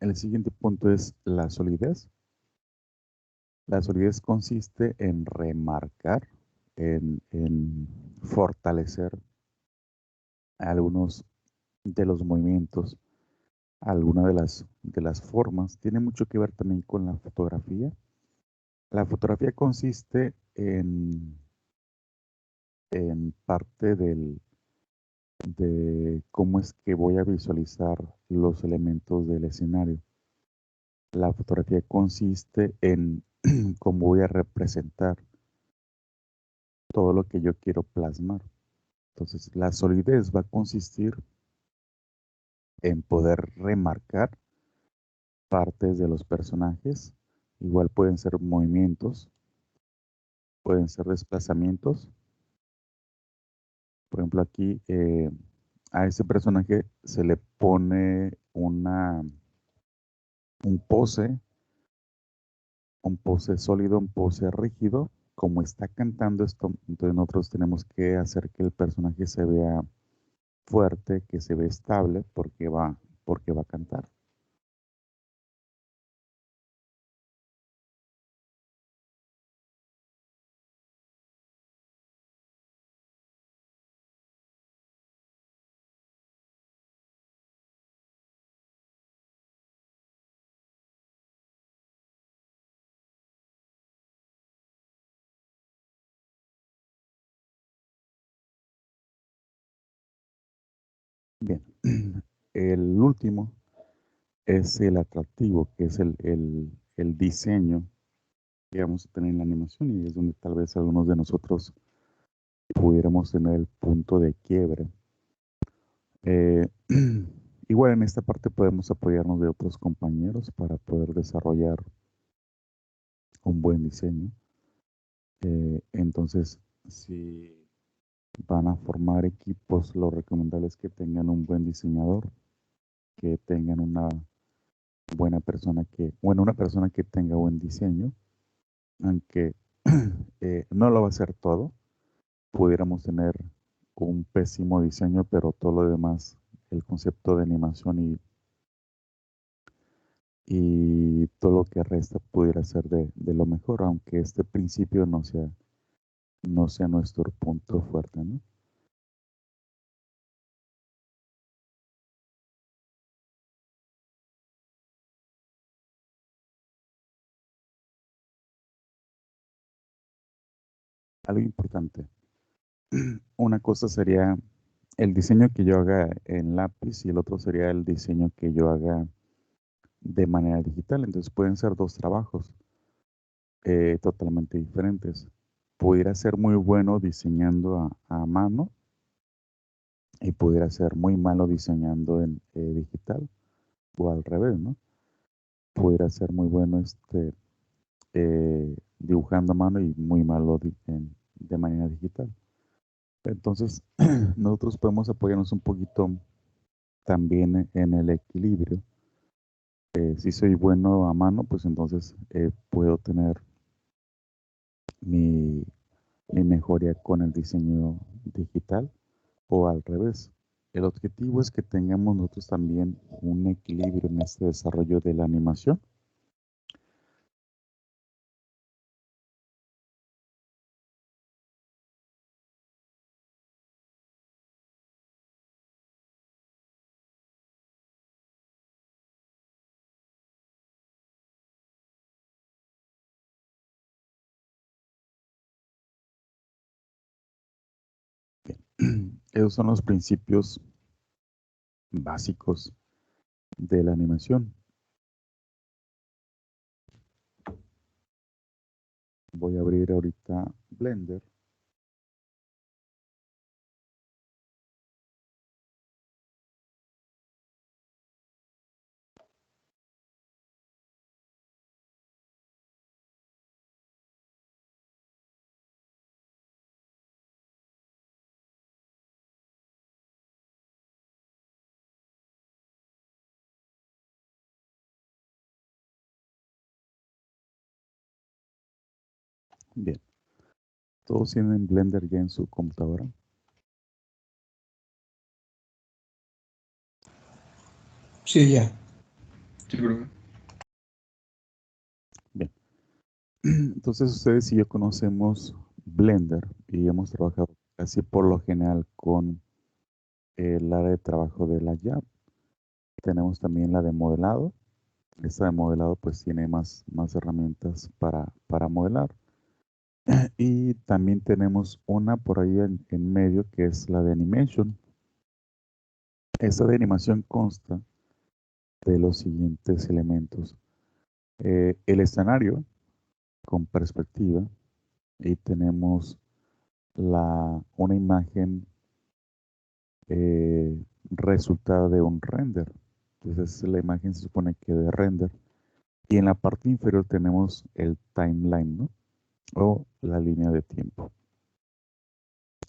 El siguiente punto es la solidez. La solidez consiste en remarcar, en fortalecer algunos de los movimientos, algunas de las formas. Tiene mucho que ver también con la fotografía. La fotografía consiste en parte de cómo es que voy a visualizar los elementos del escenario. La fotografía consiste en cómo voy a representar todo lo que yo quiero plasmar. Entonces, la solidez va a consistir en poder remarcar partes de los personajes. Igual pueden ser movimientos, pueden ser desplazamientos. Por ejemplo, aquí a ese personaje se le pone un pose sólido, un pose rígido. Como está cantando esto, entonces nosotros tenemos que hacer que el personaje se vea fuerte, que se vea estable, porque va a cantar. Bien, el último es el atractivo, que es el diseño que vamos a tener en la animación, y es donde tal vez algunos de nosotros pudiéramos tener el punto de quiebre. Igual en esta parte podemos apoyarnos de otros compañeros para poder desarrollar un buen diseño. Entonces, si van a formar equipos, lo recomendable es que tengan un buen diseñador, que tengan una buena persona una persona que tenga buen diseño, aunque no lo va a hacer todo. Pudiéramos tener un pésimo diseño, pero todo lo demás, el concepto de animación y todo lo que resta pudiera ser de lo mejor, aunque este principio no sea nuestro punto fuerte, ¿no? Algo importante. Una cosa sería el diseño que yo haga en lápiz y el otro sería el diseño que yo haga de manera digital. Entonces pueden ser dos trabajos totalmente diferentes. Pudiera ser muy bueno diseñando a mano y pudiera ser muy malo diseñando en digital, o al revés, ¿no? Pudiera ser muy bueno dibujando a mano y muy malo de manera digital. Entonces, nosotros podemos apoyarnos un poquito también en el equilibrio. Si soy bueno a mano, pues entonces puedo tener mi mejoría con el diseño digital o al revés. El objetivo es que tengamos nosotros también un equilibrio en este desarrollo de la animación. Esos son los principios básicos de la animación. Voy a abrir ahorita Blender. Bien. ¿Todos tienen Blender ya en su computadora? Sí, ya. Sí, profe. Bien. Entonces ustedes y yo conocemos Blender y hemos trabajado casi por lo general con el área de trabajo de la llave. Tenemos también la de modelado. Esta de modelado pues tiene más herramientas para modelar. Y también tenemos una por ahí en medio que es la de animation. Esta de animación consta de los siguientes elementos. El escenario con perspectiva y tenemos una imagen resultado de un render. Entonces la imagen se supone que de render. Y en la parte inferior tenemos el timeline, ¿no? O la línea de tiempo.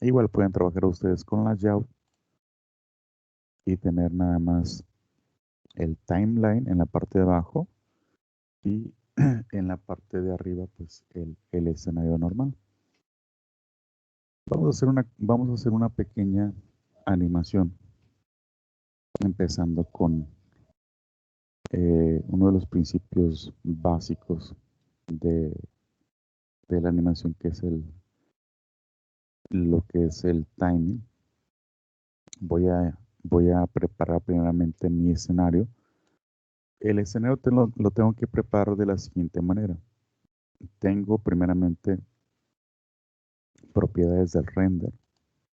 Igual pueden trabajar ustedes con la layout y tener nada más el timeline en la parte de abajo y en la parte de arriba pues el escenario normal. Vamos a hacer una pequeña animación empezando con uno de los principios básicos de la animación que es lo que es el timing. Voy a preparar primeramente mi escenario. El escenario lo tengo que preparar de la siguiente manera. Tengo primeramente propiedades del render,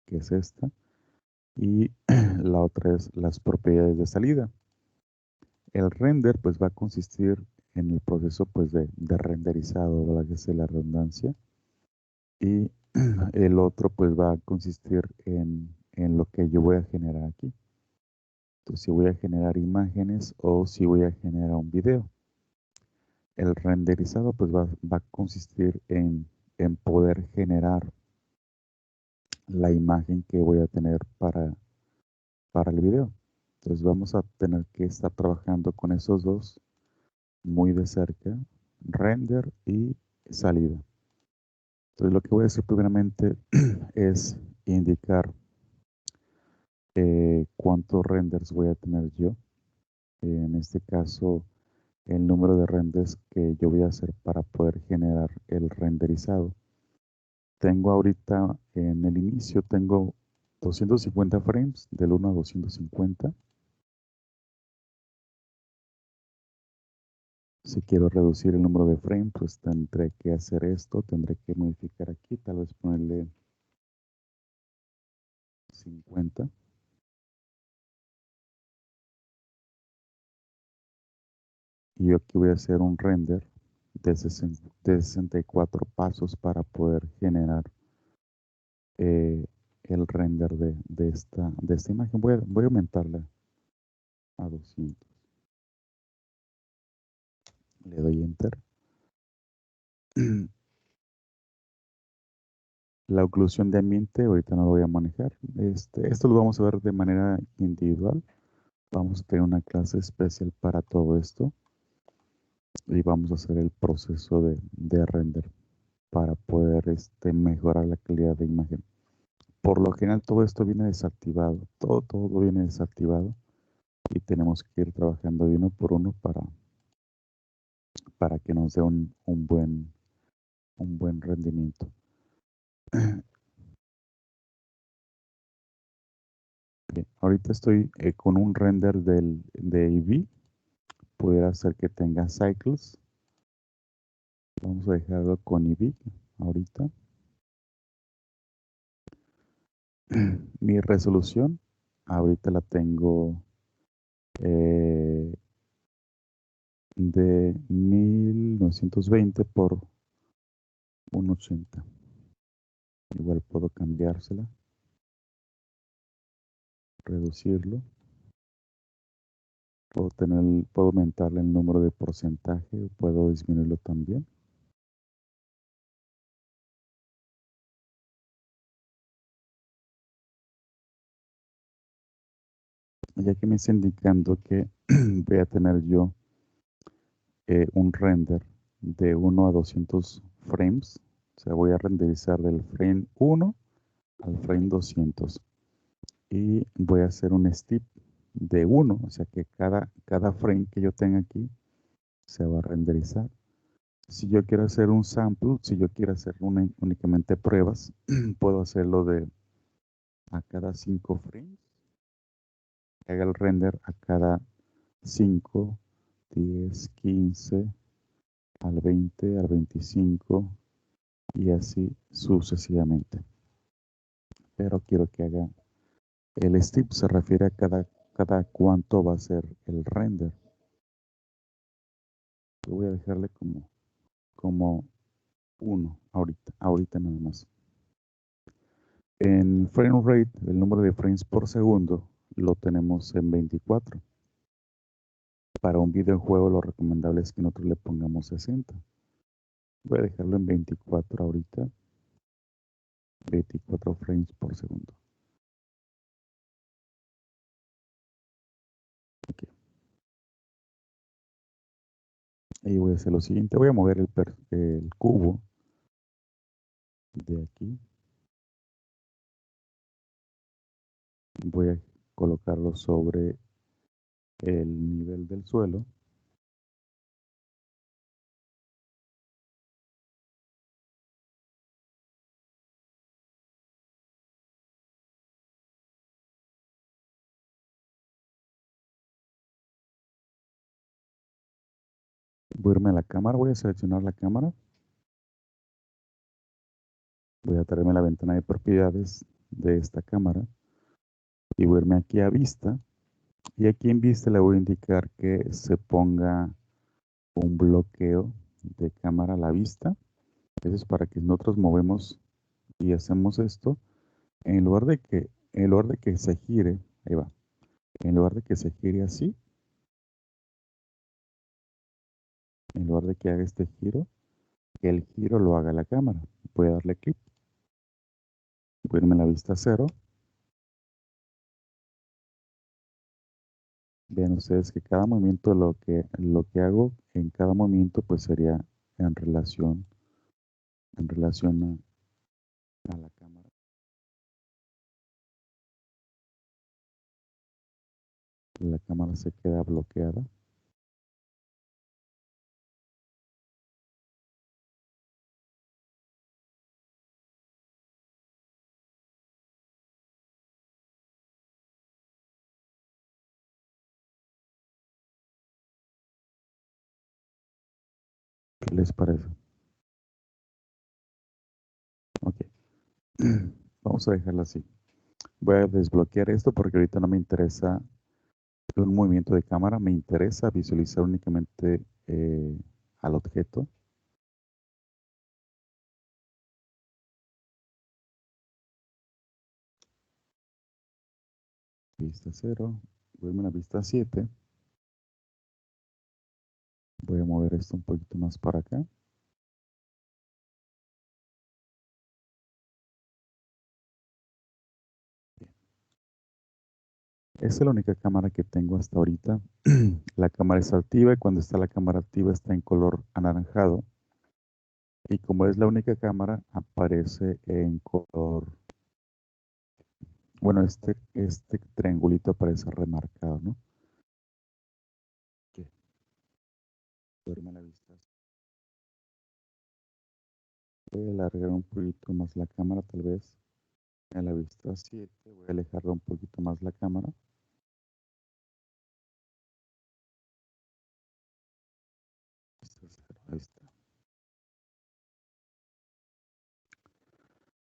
que es esta, y la otra es las propiedades de salida. El render pues va a consistir en el proceso pues de renderizado, ¿verdad? Que es la redundancia. Y el otro pues va a consistir en lo que yo voy a generar aquí. Entonces, si voy a generar imágenes o si voy a generar un video. El renderizado pues va a consistir en poder generar la imagen que voy a tener para el video. Entonces vamos a tener que estar trabajando con esos dos muy de cerca, render y salida. Entonces lo que voy a hacer primeramente es indicar cuántos renders voy a tener yo. En este caso, el número de renders que yo voy a hacer para poder generar el renderizado. Tengo ahorita en el inicio, tengo 250 frames, del 1 a 250. Si quiero reducir el número de frames, pues tendré que hacer esto, tendré que modificar aquí, tal vez ponerle 50. Y yo aquí voy a hacer un render de 64 pasos para poder generar el render de esta imagen. Voy a aumentarla a 200. Le doy Enter. La oclusión de ambiente ahorita no lo voy a manejar. Esto lo vamos a ver de manera individual. Vamos a tener una clase especial para todo esto y vamos a hacer el proceso de render para poder mejorar la calidad de imagen. Por lo general todo esto viene desactivado, todo viene desactivado y tenemos que ir trabajando de uno por uno para que nos dé un buen rendimiento. Bien, ahorita estoy con un render de Eevee. Pudiera hacer que tenga cycles. Vamos a dejarlo con Eevee ahorita. Mi resolución ahorita la tengo de 1920 por 180. Igual puedo cambiársela, reducirlo. Puedo aumentarle el número de porcentaje, puedo disminuirlo también. Ya que me está indicando que voy a tener yo un render de 1 a 200 frames. O sea, voy a renderizar del frame 1 al frame 200. Y voy a hacer un step de 1, o sea que cada frame que yo tenga aquí se va a renderizar. Si yo quiero hacer un sample, si yo quiero hacer únicamente pruebas, puedo hacerlo a cada 5 frames. Haga el render a cada 5, 10, 15, al 20, al 25 y así sucesivamente. Pero quiero que haga el step, se refiere a cada cuánto va a ser el render. Yo voy a dejarle como 1 ahorita nada más. En frame rate, el número de frames por segundo lo tenemos en 24. Para un videojuego lo recomendable es que nosotros le pongamos 60. Voy a dejarlo en 24 ahorita. 24 frames por segundo. Okay. Y voy a hacer lo siguiente. Voy a mover el cubo de aquí. Voy a colocarlo sobre el nivel del suelo. Voy a irme a la cámara. Voy a seleccionar la cámara. Voy a traerme la ventana de propiedades de esta cámara. Y voy a irme aquí a vista. Y aquí en vista le voy a indicar que se ponga un bloqueo de cámara a la vista. Eso es para que nosotros movemos y hacemos esto. En lugar de que se gire, ahí va. En lugar de que se gire así, en lugar de que haga este giro, que el giro lo haga la cámara. Voy a darle clic. Voy a irme a la vista 0. Vean ustedes que cada movimiento, lo que hago en cada movimiento, pues sería en relación a la cámara. La cámara se queda bloqueada. ¿Qué les parece? Ok. Vamos a dejarla así. Voy a desbloquear esto porque ahorita no me interesa un movimiento de cámara. Me interesa visualizar únicamente al objeto. Vista 0. Voy a irme a la vista 7. Voy a mover esto un poquito más para acá. Esa es la única cámara que tengo hasta ahorita. La cámara está activa y cuando está la cámara activa está en color anaranjado. Y como es la única cámara, aparece en color... Bueno, este triangulito aparece remarcado, ¿no? Ok. Duerme la vista. Voy a alargar un poquito más la cámara, tal vez. A la vista 7, voy a alejarla un poquito más la cámara. Ahí está.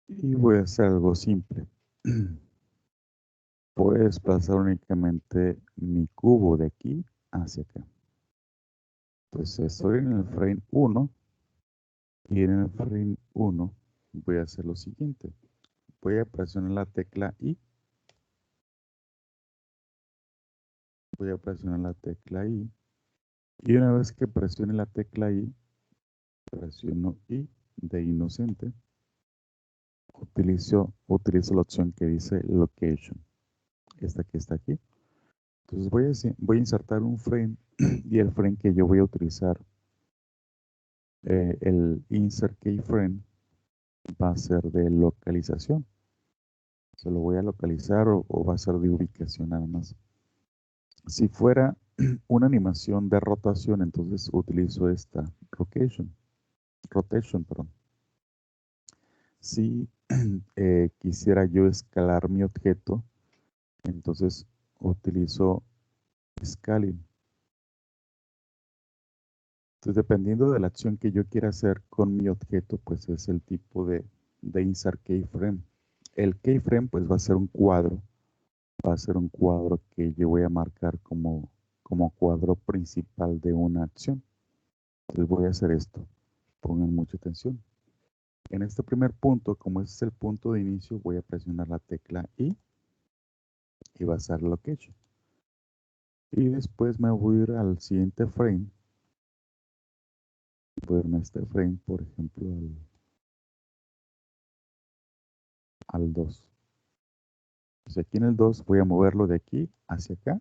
Y voy a hacer algo simple. Voy a desplazar únicamente mi cubo de aquí hacia acá. Entonces estoy en el frame 1 y en el frame 1 voy a hacer lo siguiente. Voy a presionar la tecla I. Voy a presionar la tecla I. Y una vez que presione la tecla I, presiono I de inocente. Utilizo la opción que dice Location. Esta que está aquí. Entonces voy a insertar un frame y el frame que yo voy a utilizar, el Insert Keyframe, va a ser de localización. Se lo voy a localizar o va a ser de ubicación nada más. Si fuera una animación de rotación, entonces utilizo esta rotation, perdón. Si quisiera yo escalar mi objeto, entonces utilizo scaling. Entonces, dependiendo de la acción que yo quiera hacer con mi objeto, pues es el tipo de insert keyframe. El keyframe pues va a ser un cuadro. Va a ser un cuadro que yo voy a marcar como cuadro principal de una acción. Entonces voy a hacer esto. Pongan mucha atención. En este primer punto, como este es el punto de inicio, voy a presionar la tecla I y va a ser location. Y después me voy a ir al siguiente frame. Voy a irme a este frame, por ejemplo, al 2. Entonces aquí en el 2 voy a moverlo de aquí hacia acá.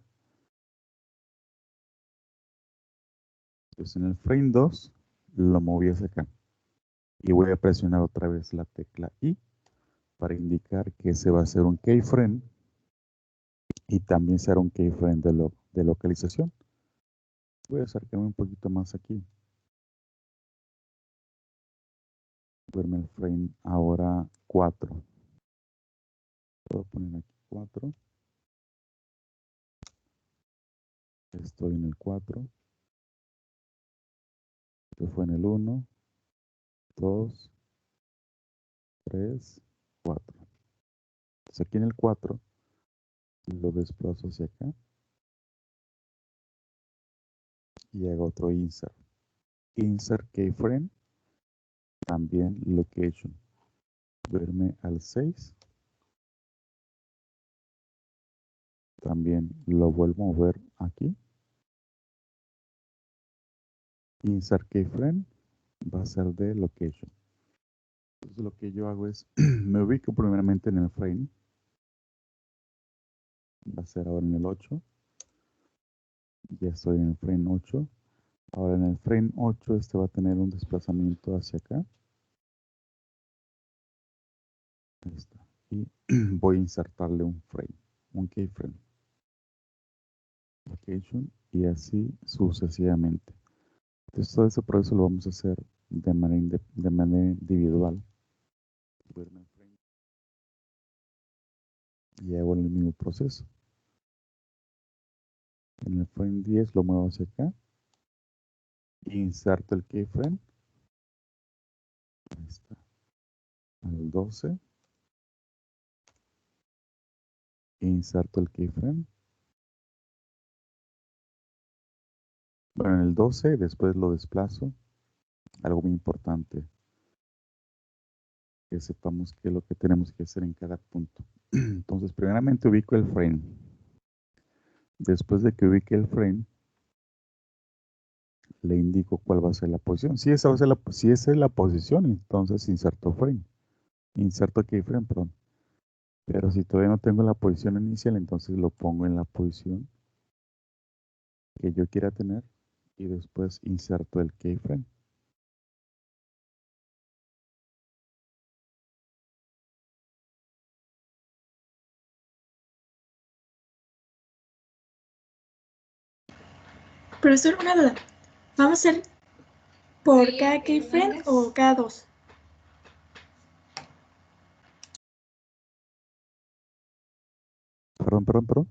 Entonces en el frame 2 lo moví hacia acá. Y voy a presionar otra vez la tecla I para indicar que ese va a ser un keyframe y también será un keyframe de localización. Voy a acercarme un poquito más aquí. Verme el frame ahora 4. Puedo poner aquí 4. Estoy en el 4. Esto fue en el 1, 2, 3, 4. Entonces aquí en el 4 lo desplazo hacia acá y hago otro insert. Insert keyframe, también location. Verme al 6. También lo vuelvo a mover aquí. Insert keyframe va a ser de location. Entonces lo que yo hago es, me ubico primeramente en el frame. Va a ser ahora en el 8. Ya estoy en el frame 8. Ahora en el frame 8 este va a tener un desplazamiento hacia acá. Ahí está. Y voy a insertarle un frame, un keyframe. Location y así sucesivamente. Entonces todo ese proceso lo vamos a hacer de manera individual. Y hago el mismo proceso. En el frame 10 lo muevo hacia acá. Inserto el keyframe. Ahí está. Al 12. Inserto el keyframe. Bueno, en el 12 después lo desplazo. Algo muy importante. Que sepamos qué es lo que tenemos que hacer en cada punto. Entonces, primeramente ubico el frame. Después de que ubique el frame, le indico cuál va a ser la posición. Si esa es la posición, entonces inserto frame. Inserto keyframe, perdón. Pero si todavía no tengo la posición inicial, entonces lo pongo en la posición que yo quiera tener y después inserto el keyframe. Profesor, una duda. ¿Vamos a hacer por cada keyframe o cada dos? Perdón.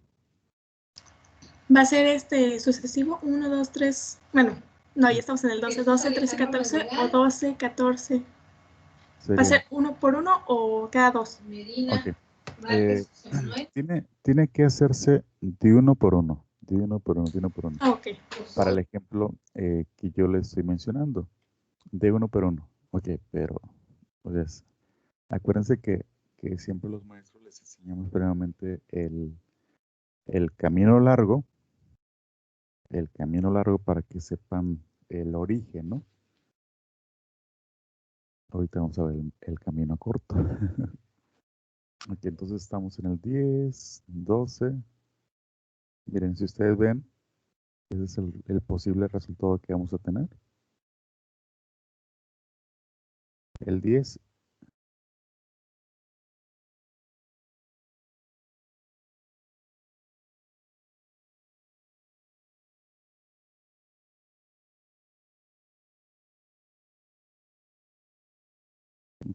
¿Va a ser sucesivo? 1, 2, 3. Bueno, no, ya estamos en el 12, 12, 13, 14 o 12, 14. ¿Va a Sería, ser uno por uno o cada dos? ok. Tiene que hacerse de uno por uno. De uno por uno, de uno por uno. Ah, ok. Para el ejemplo que yo le estoy mencionando. De uno por uno. Ok, pero pues, acuérdense que siempre los maestros les enseñamos primeramente el camino largo. El camino largo para que sepan el origen, ¿no? Ahorita vamos a ver el camino corto. Aquí entonces estamos en el 10, 12. Miren, si ustedes ven, ese es el posible resultado que vamos a tener. El 10.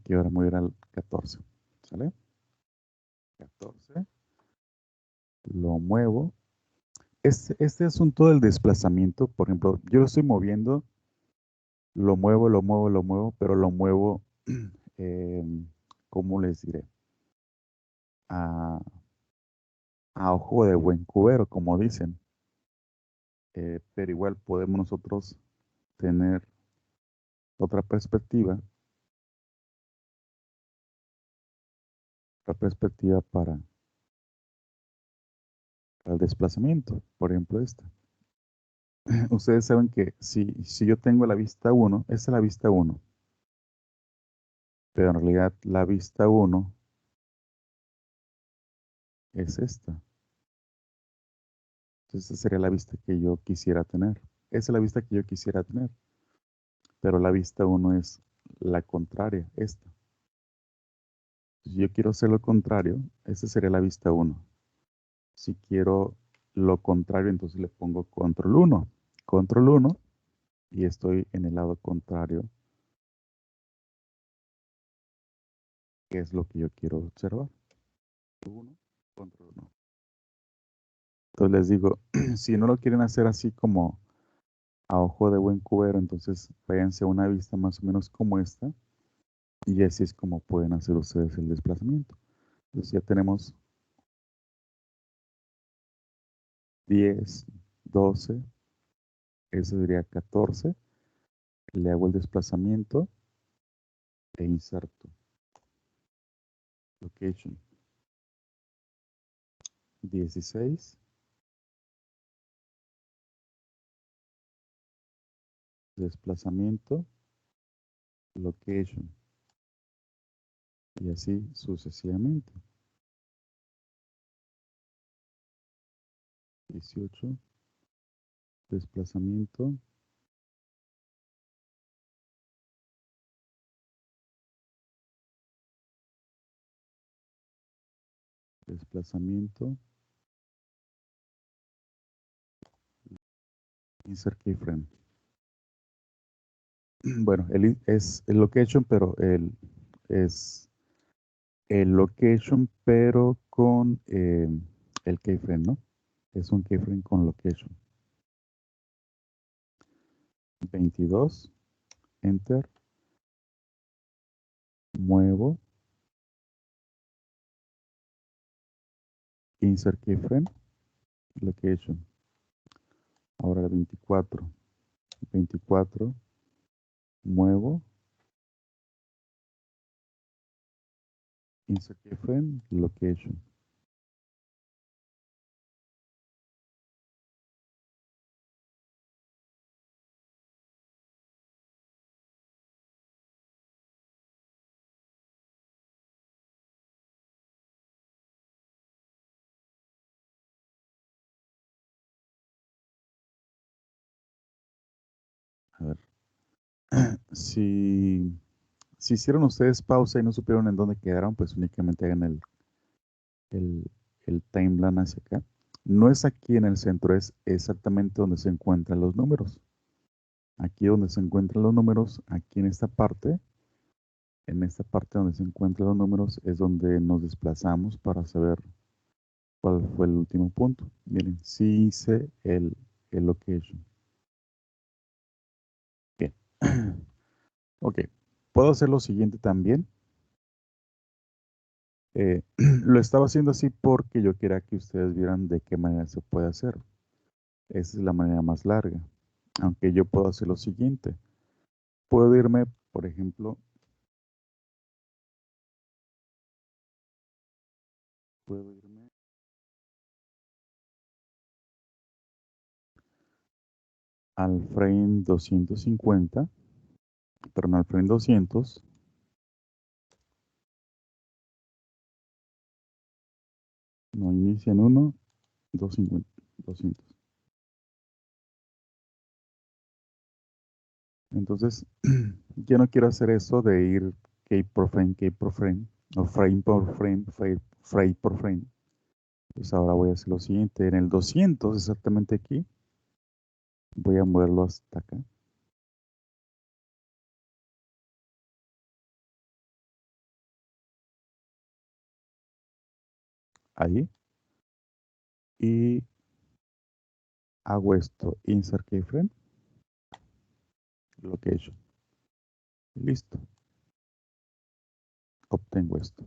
Y ahora voy a ir al 14. ¿Sale? 14. Lo muevo. Este asunto del desplazamiento, por ejemplo, yo lo estoy moviendo, lo muevo, pero lo muevo, ¿cómo les diré? A, a ojo de buen cubero, como dicen. Pero igual podemos nosotros tener otra perspectiva para el desplazamiento. Por ejemplo, esta. Ustedes saben que si yo tengo la vista 1, esta es la vista 1, pero en realidad la vista 1 es esta. Entonces, esta sería la vista que yo quisiera tener. Esa es la vista que yo quisiera tener, pero la vista 1 es la contraria, esta. Si yo quiero hacer lo contrario, esta sería la vista 1. Si quiero lo contrario, entonces le pongo control 1. Control 1 y estoy en el lado contrario, que es lo que yo quiero observar. 1, control 1. Entonces les digo, si no lo quieren hacer así como a ojo de buen cubero, entonces váyanse a una vista más o menos como esta y así es como pueden hacer ustedes el desplazamiento. Entonces ya tenemos 10, 12, eso sería 14. Le hago el desplazamiento e inserto. Location. 16. Desplazamiento. Location. Y así sucesivamente. 18. Desplazamiento. Desplazamiento. Insert keyframe. Bueno, es el location, pero es el location, pero con el keyframe, ¿no? Es un keyframe con location. 22. Enter. Muevo. Insert keyframe. Location. Ahora 24. 24. Muevo. Insert keyframe. Location. A ver. Si hicieron ustedes pausa y no supieron en dónde quedaron, pues únicamente hagan el timeline hacia acá. No es aquí en el centro, es exactamente donde se encuentran los números. Aquí donde se encuentran los números, aquí en esta parte donde se encuentran los números, es donde nos desplazamos para saber cuál fue el último punto. Miren, sí hice el location. Bien. Ok. Puedo hacer lo siguiente también. Lo estaba haciendo así porque yo quería que ustedes vieran de qué manera se puede hacer. Esa es la manera más larga. Aunque yo puedo hacer lo siguiente. Puedo irme, por ejemplo, al frame 250, perdón, al frame 200. No inicia en 1, 250, 200. Entonces, yo no quiero hacer eso de ir key por frame, o frame por frame, frame por frame. Pues ahora voy a hacer lo siguiente. En el 200, exactamente aquí, voy a moverlo hasta acá. Ahí. Y hago esto, insert keyframe, location. Listo. Obtengo esto.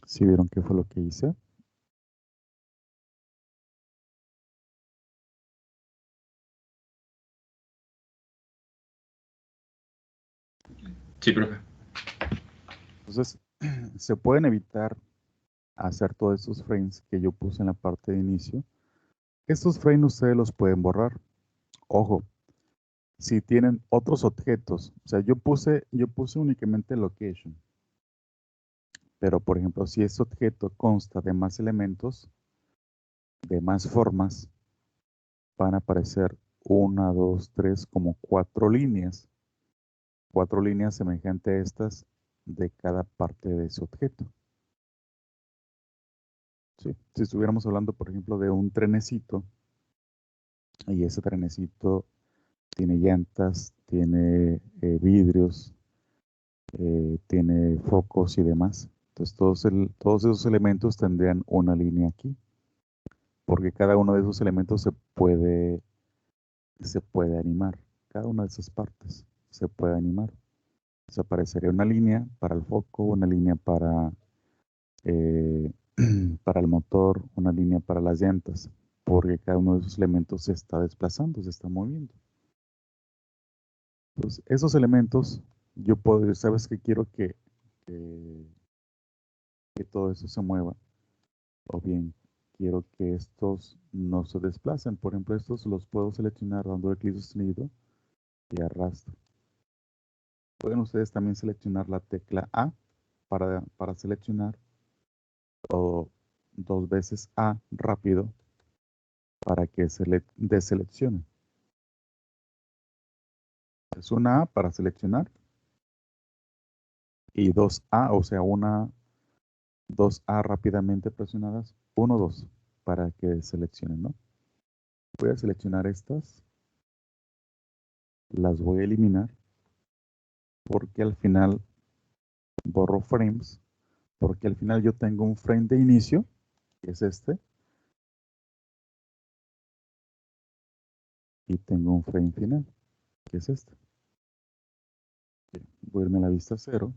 ¿Sí vieron qué fue lo que hice? Sí, profe. Entonces, se pueden evitar hacer todos estos frames que yo puse en la parte de inicio. Estos frames ustedes los pueden borrar. Ojo, si tienen otros objetos, o sea, yo puse únicamente location. Pero, por ejemplo, si ese objeto consta de más elementos, de más formas, van a aparecer 1, 2, 3, como 4 líneas. 4 líneas semejantes a estas de cada parte de ese objeto. ¿Sí? Si estuviéramos hablando, por ejemplo, de un trenecito, y ese trenecito tiene llantas, tiene vidrios, tiene focos y demás. Entonces todos esos elementos tendrían una línea aquí, porque cada uno de esos elementos se puede animar. Cada una de esas partes se puede animar. Entonces aparecería una línea para el foco, una línea para el motor, una línea para las llantas, porque cada uno de esos elementos se está desplazando, se está moviendo. Entonces, esos elementos, yo puedo decir, ¿sabes qué? Quiero que todo eso se mueva, o bien quiero que estos no se desplacen. Por ejemplo, estos los puedo seleccionar dando clic sostenido y arrastro. Pueden ustedes también seleccionar la tecla A para seleccionar, o 2 veces A rápido para que se deseleccione. Es una A para seleccionar y 2A, o sea, 2A rápidamente presionadas, 1, 2 para que seleccionen, ¿no? Voy a seleccionar estas, las voy a eliminar porque al final borro frames, porque al final yo tengo un frame de inicio, que es este, y tengo un frame final, que es este. Voy a irme a la vista 0.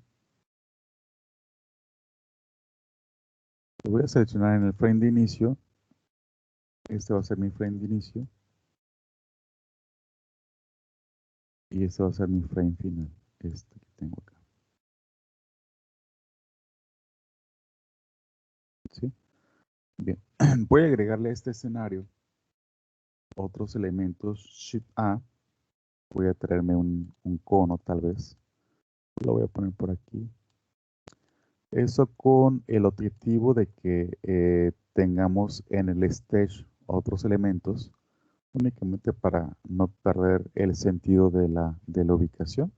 Lo voy a seleccionar en el frame de inicio. Este va a ser mi frame de inicio. Y este va a ser mi frame final. Este que tengo acá. ¿Sí? Bien. Voy a agregarle a este escenario otros elementos. Shift A. Voy a traerme un cono tal vez. Lo voy a poner por aquí. Eso con el objetivo de que tengamos en el stage otros elementos únicamente para no perder el sentido de la ubicación.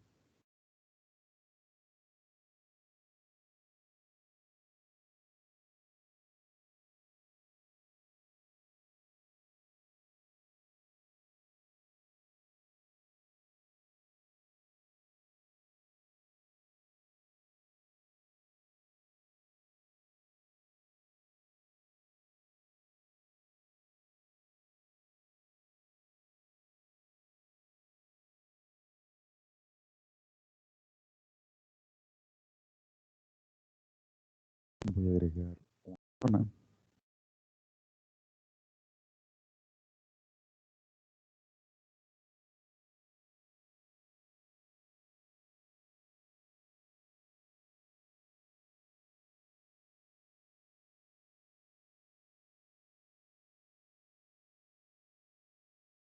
Voy a agregar una zona.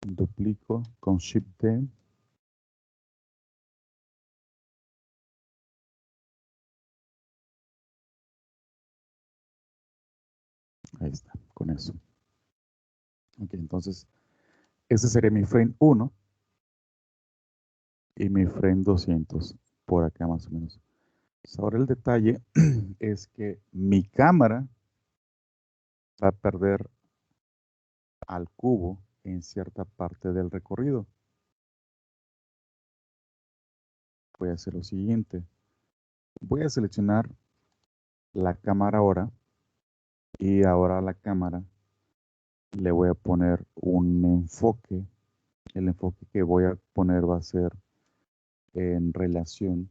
Duplico con Shift D. Ahí está, con eso. Ok, entonces, ese sería mi frame 1 y mi frame 200, por acá más o menos. Pues ahora el detalle es que mi cámara va a perder al cubo en cierta parte del recorrido. Voy a hacer lo siguiente. Voy a seleccionar la cámara ahora y ahora a la cámara le voy a poner un enfoque. El enfoque que voy a poner va a ser en relación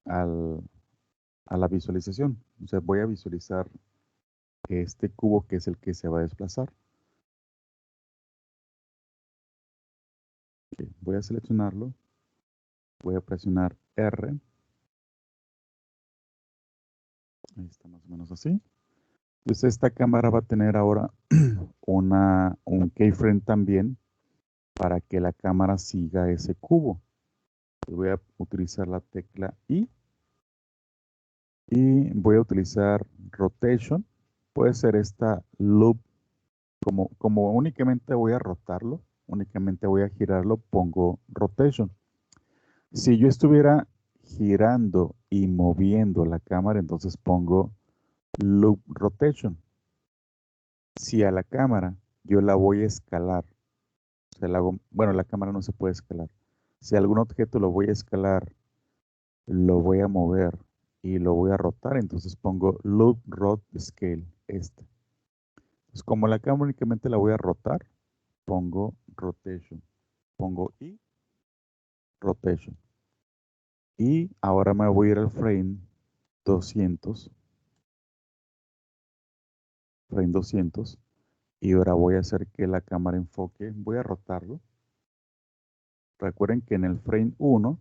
a la visualización. O sea, voy a visualizar este cubo que es el que se va a desplazar. Okay, voy a seleccionarlo. Voy a presionar R. Ahí está más o menos así. Entonces esta cámara va a tener ahora un keyframe también para que la cámara siga ese cubo. Voy a utilizar la tecla I y voy a utilizar Rotation. Puede ser esta loop, como únicamente voy a rotarlo, únicamente voy a girarlo, pongo Rotation. Si yo estuviera girando y moviendo la cámara, entonces pongo Loop Rotation. Si a la cámara yo la voy a escalar, o sea, bueno, la cámara no se puede escalar. Si algún objeto lo voy a escalar, lo voy a mover y lo voy a rotar, entonces pongo Loop Rot Scale, este. Entonces, como la cámara únicamente la voy a rotar, pongo Rotation. Pongo I, Rotation. Y ahora me voy a ir al frame 200. Frame 200. Y ahora voy a hacer que la cámara enfoque. Voy a rotarlo. Recuerden que en el frame 1,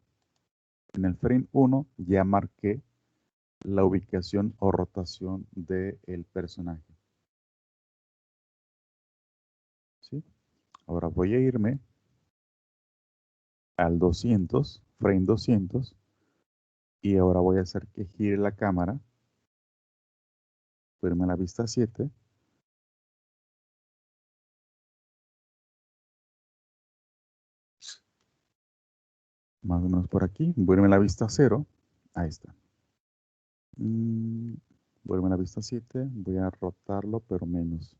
ya marqué la ubicación o rotación del personaje. ¿Sí? Ahora voy a irme al 200, frame 200, y ahora voy a hacer que gire la cámara. Voy a irme a la vista 7. Más o menos por aquí. Voy a irme a la vista 0. Ahí está. Voy a irme a la vista 7. Voy a rotarlo, pero menos.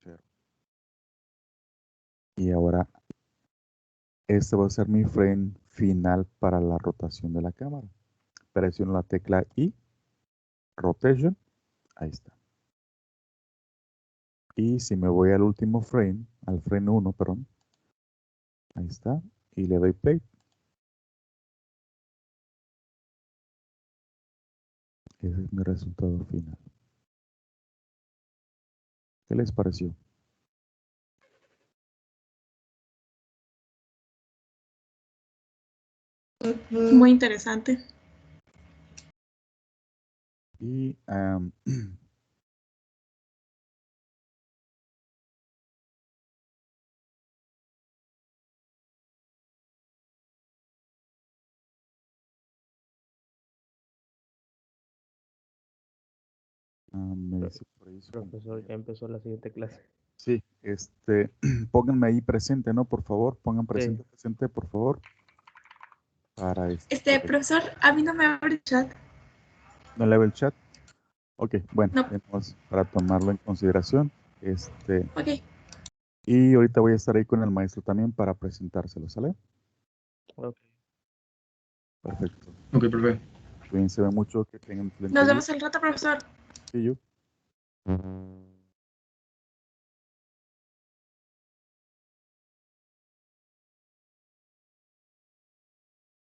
0. Y ahora este va a ser mi frame final para la rotación de la cámara. Presiono la tecla I, Rotation, ahí está. Y si me voy al último frame, al frame 1, perdón, ahí está, y le doy play. Ese es mi resultado final. ¿Qué les pareció? Muy interesante. Y me dice por ahí su Profesor, ya compañero. empezó la siguiente clase. Sí, pónganme ahí presente, ¿no? Por favor, pongan presente, por favor. Para Profesor, a mí no me abre el chat. ¿No le ve el chat? Ok, bueno, No. tenemos para tomarlo en consideración. Ok. Y ahorita voy a estar ahí con el maestro también para presentárselo, ¿sale? Ok. Perfecto. Ok, profe. Cuídense mucho, que tengan un excelente Nos día. vemos al rato, profesor. See you.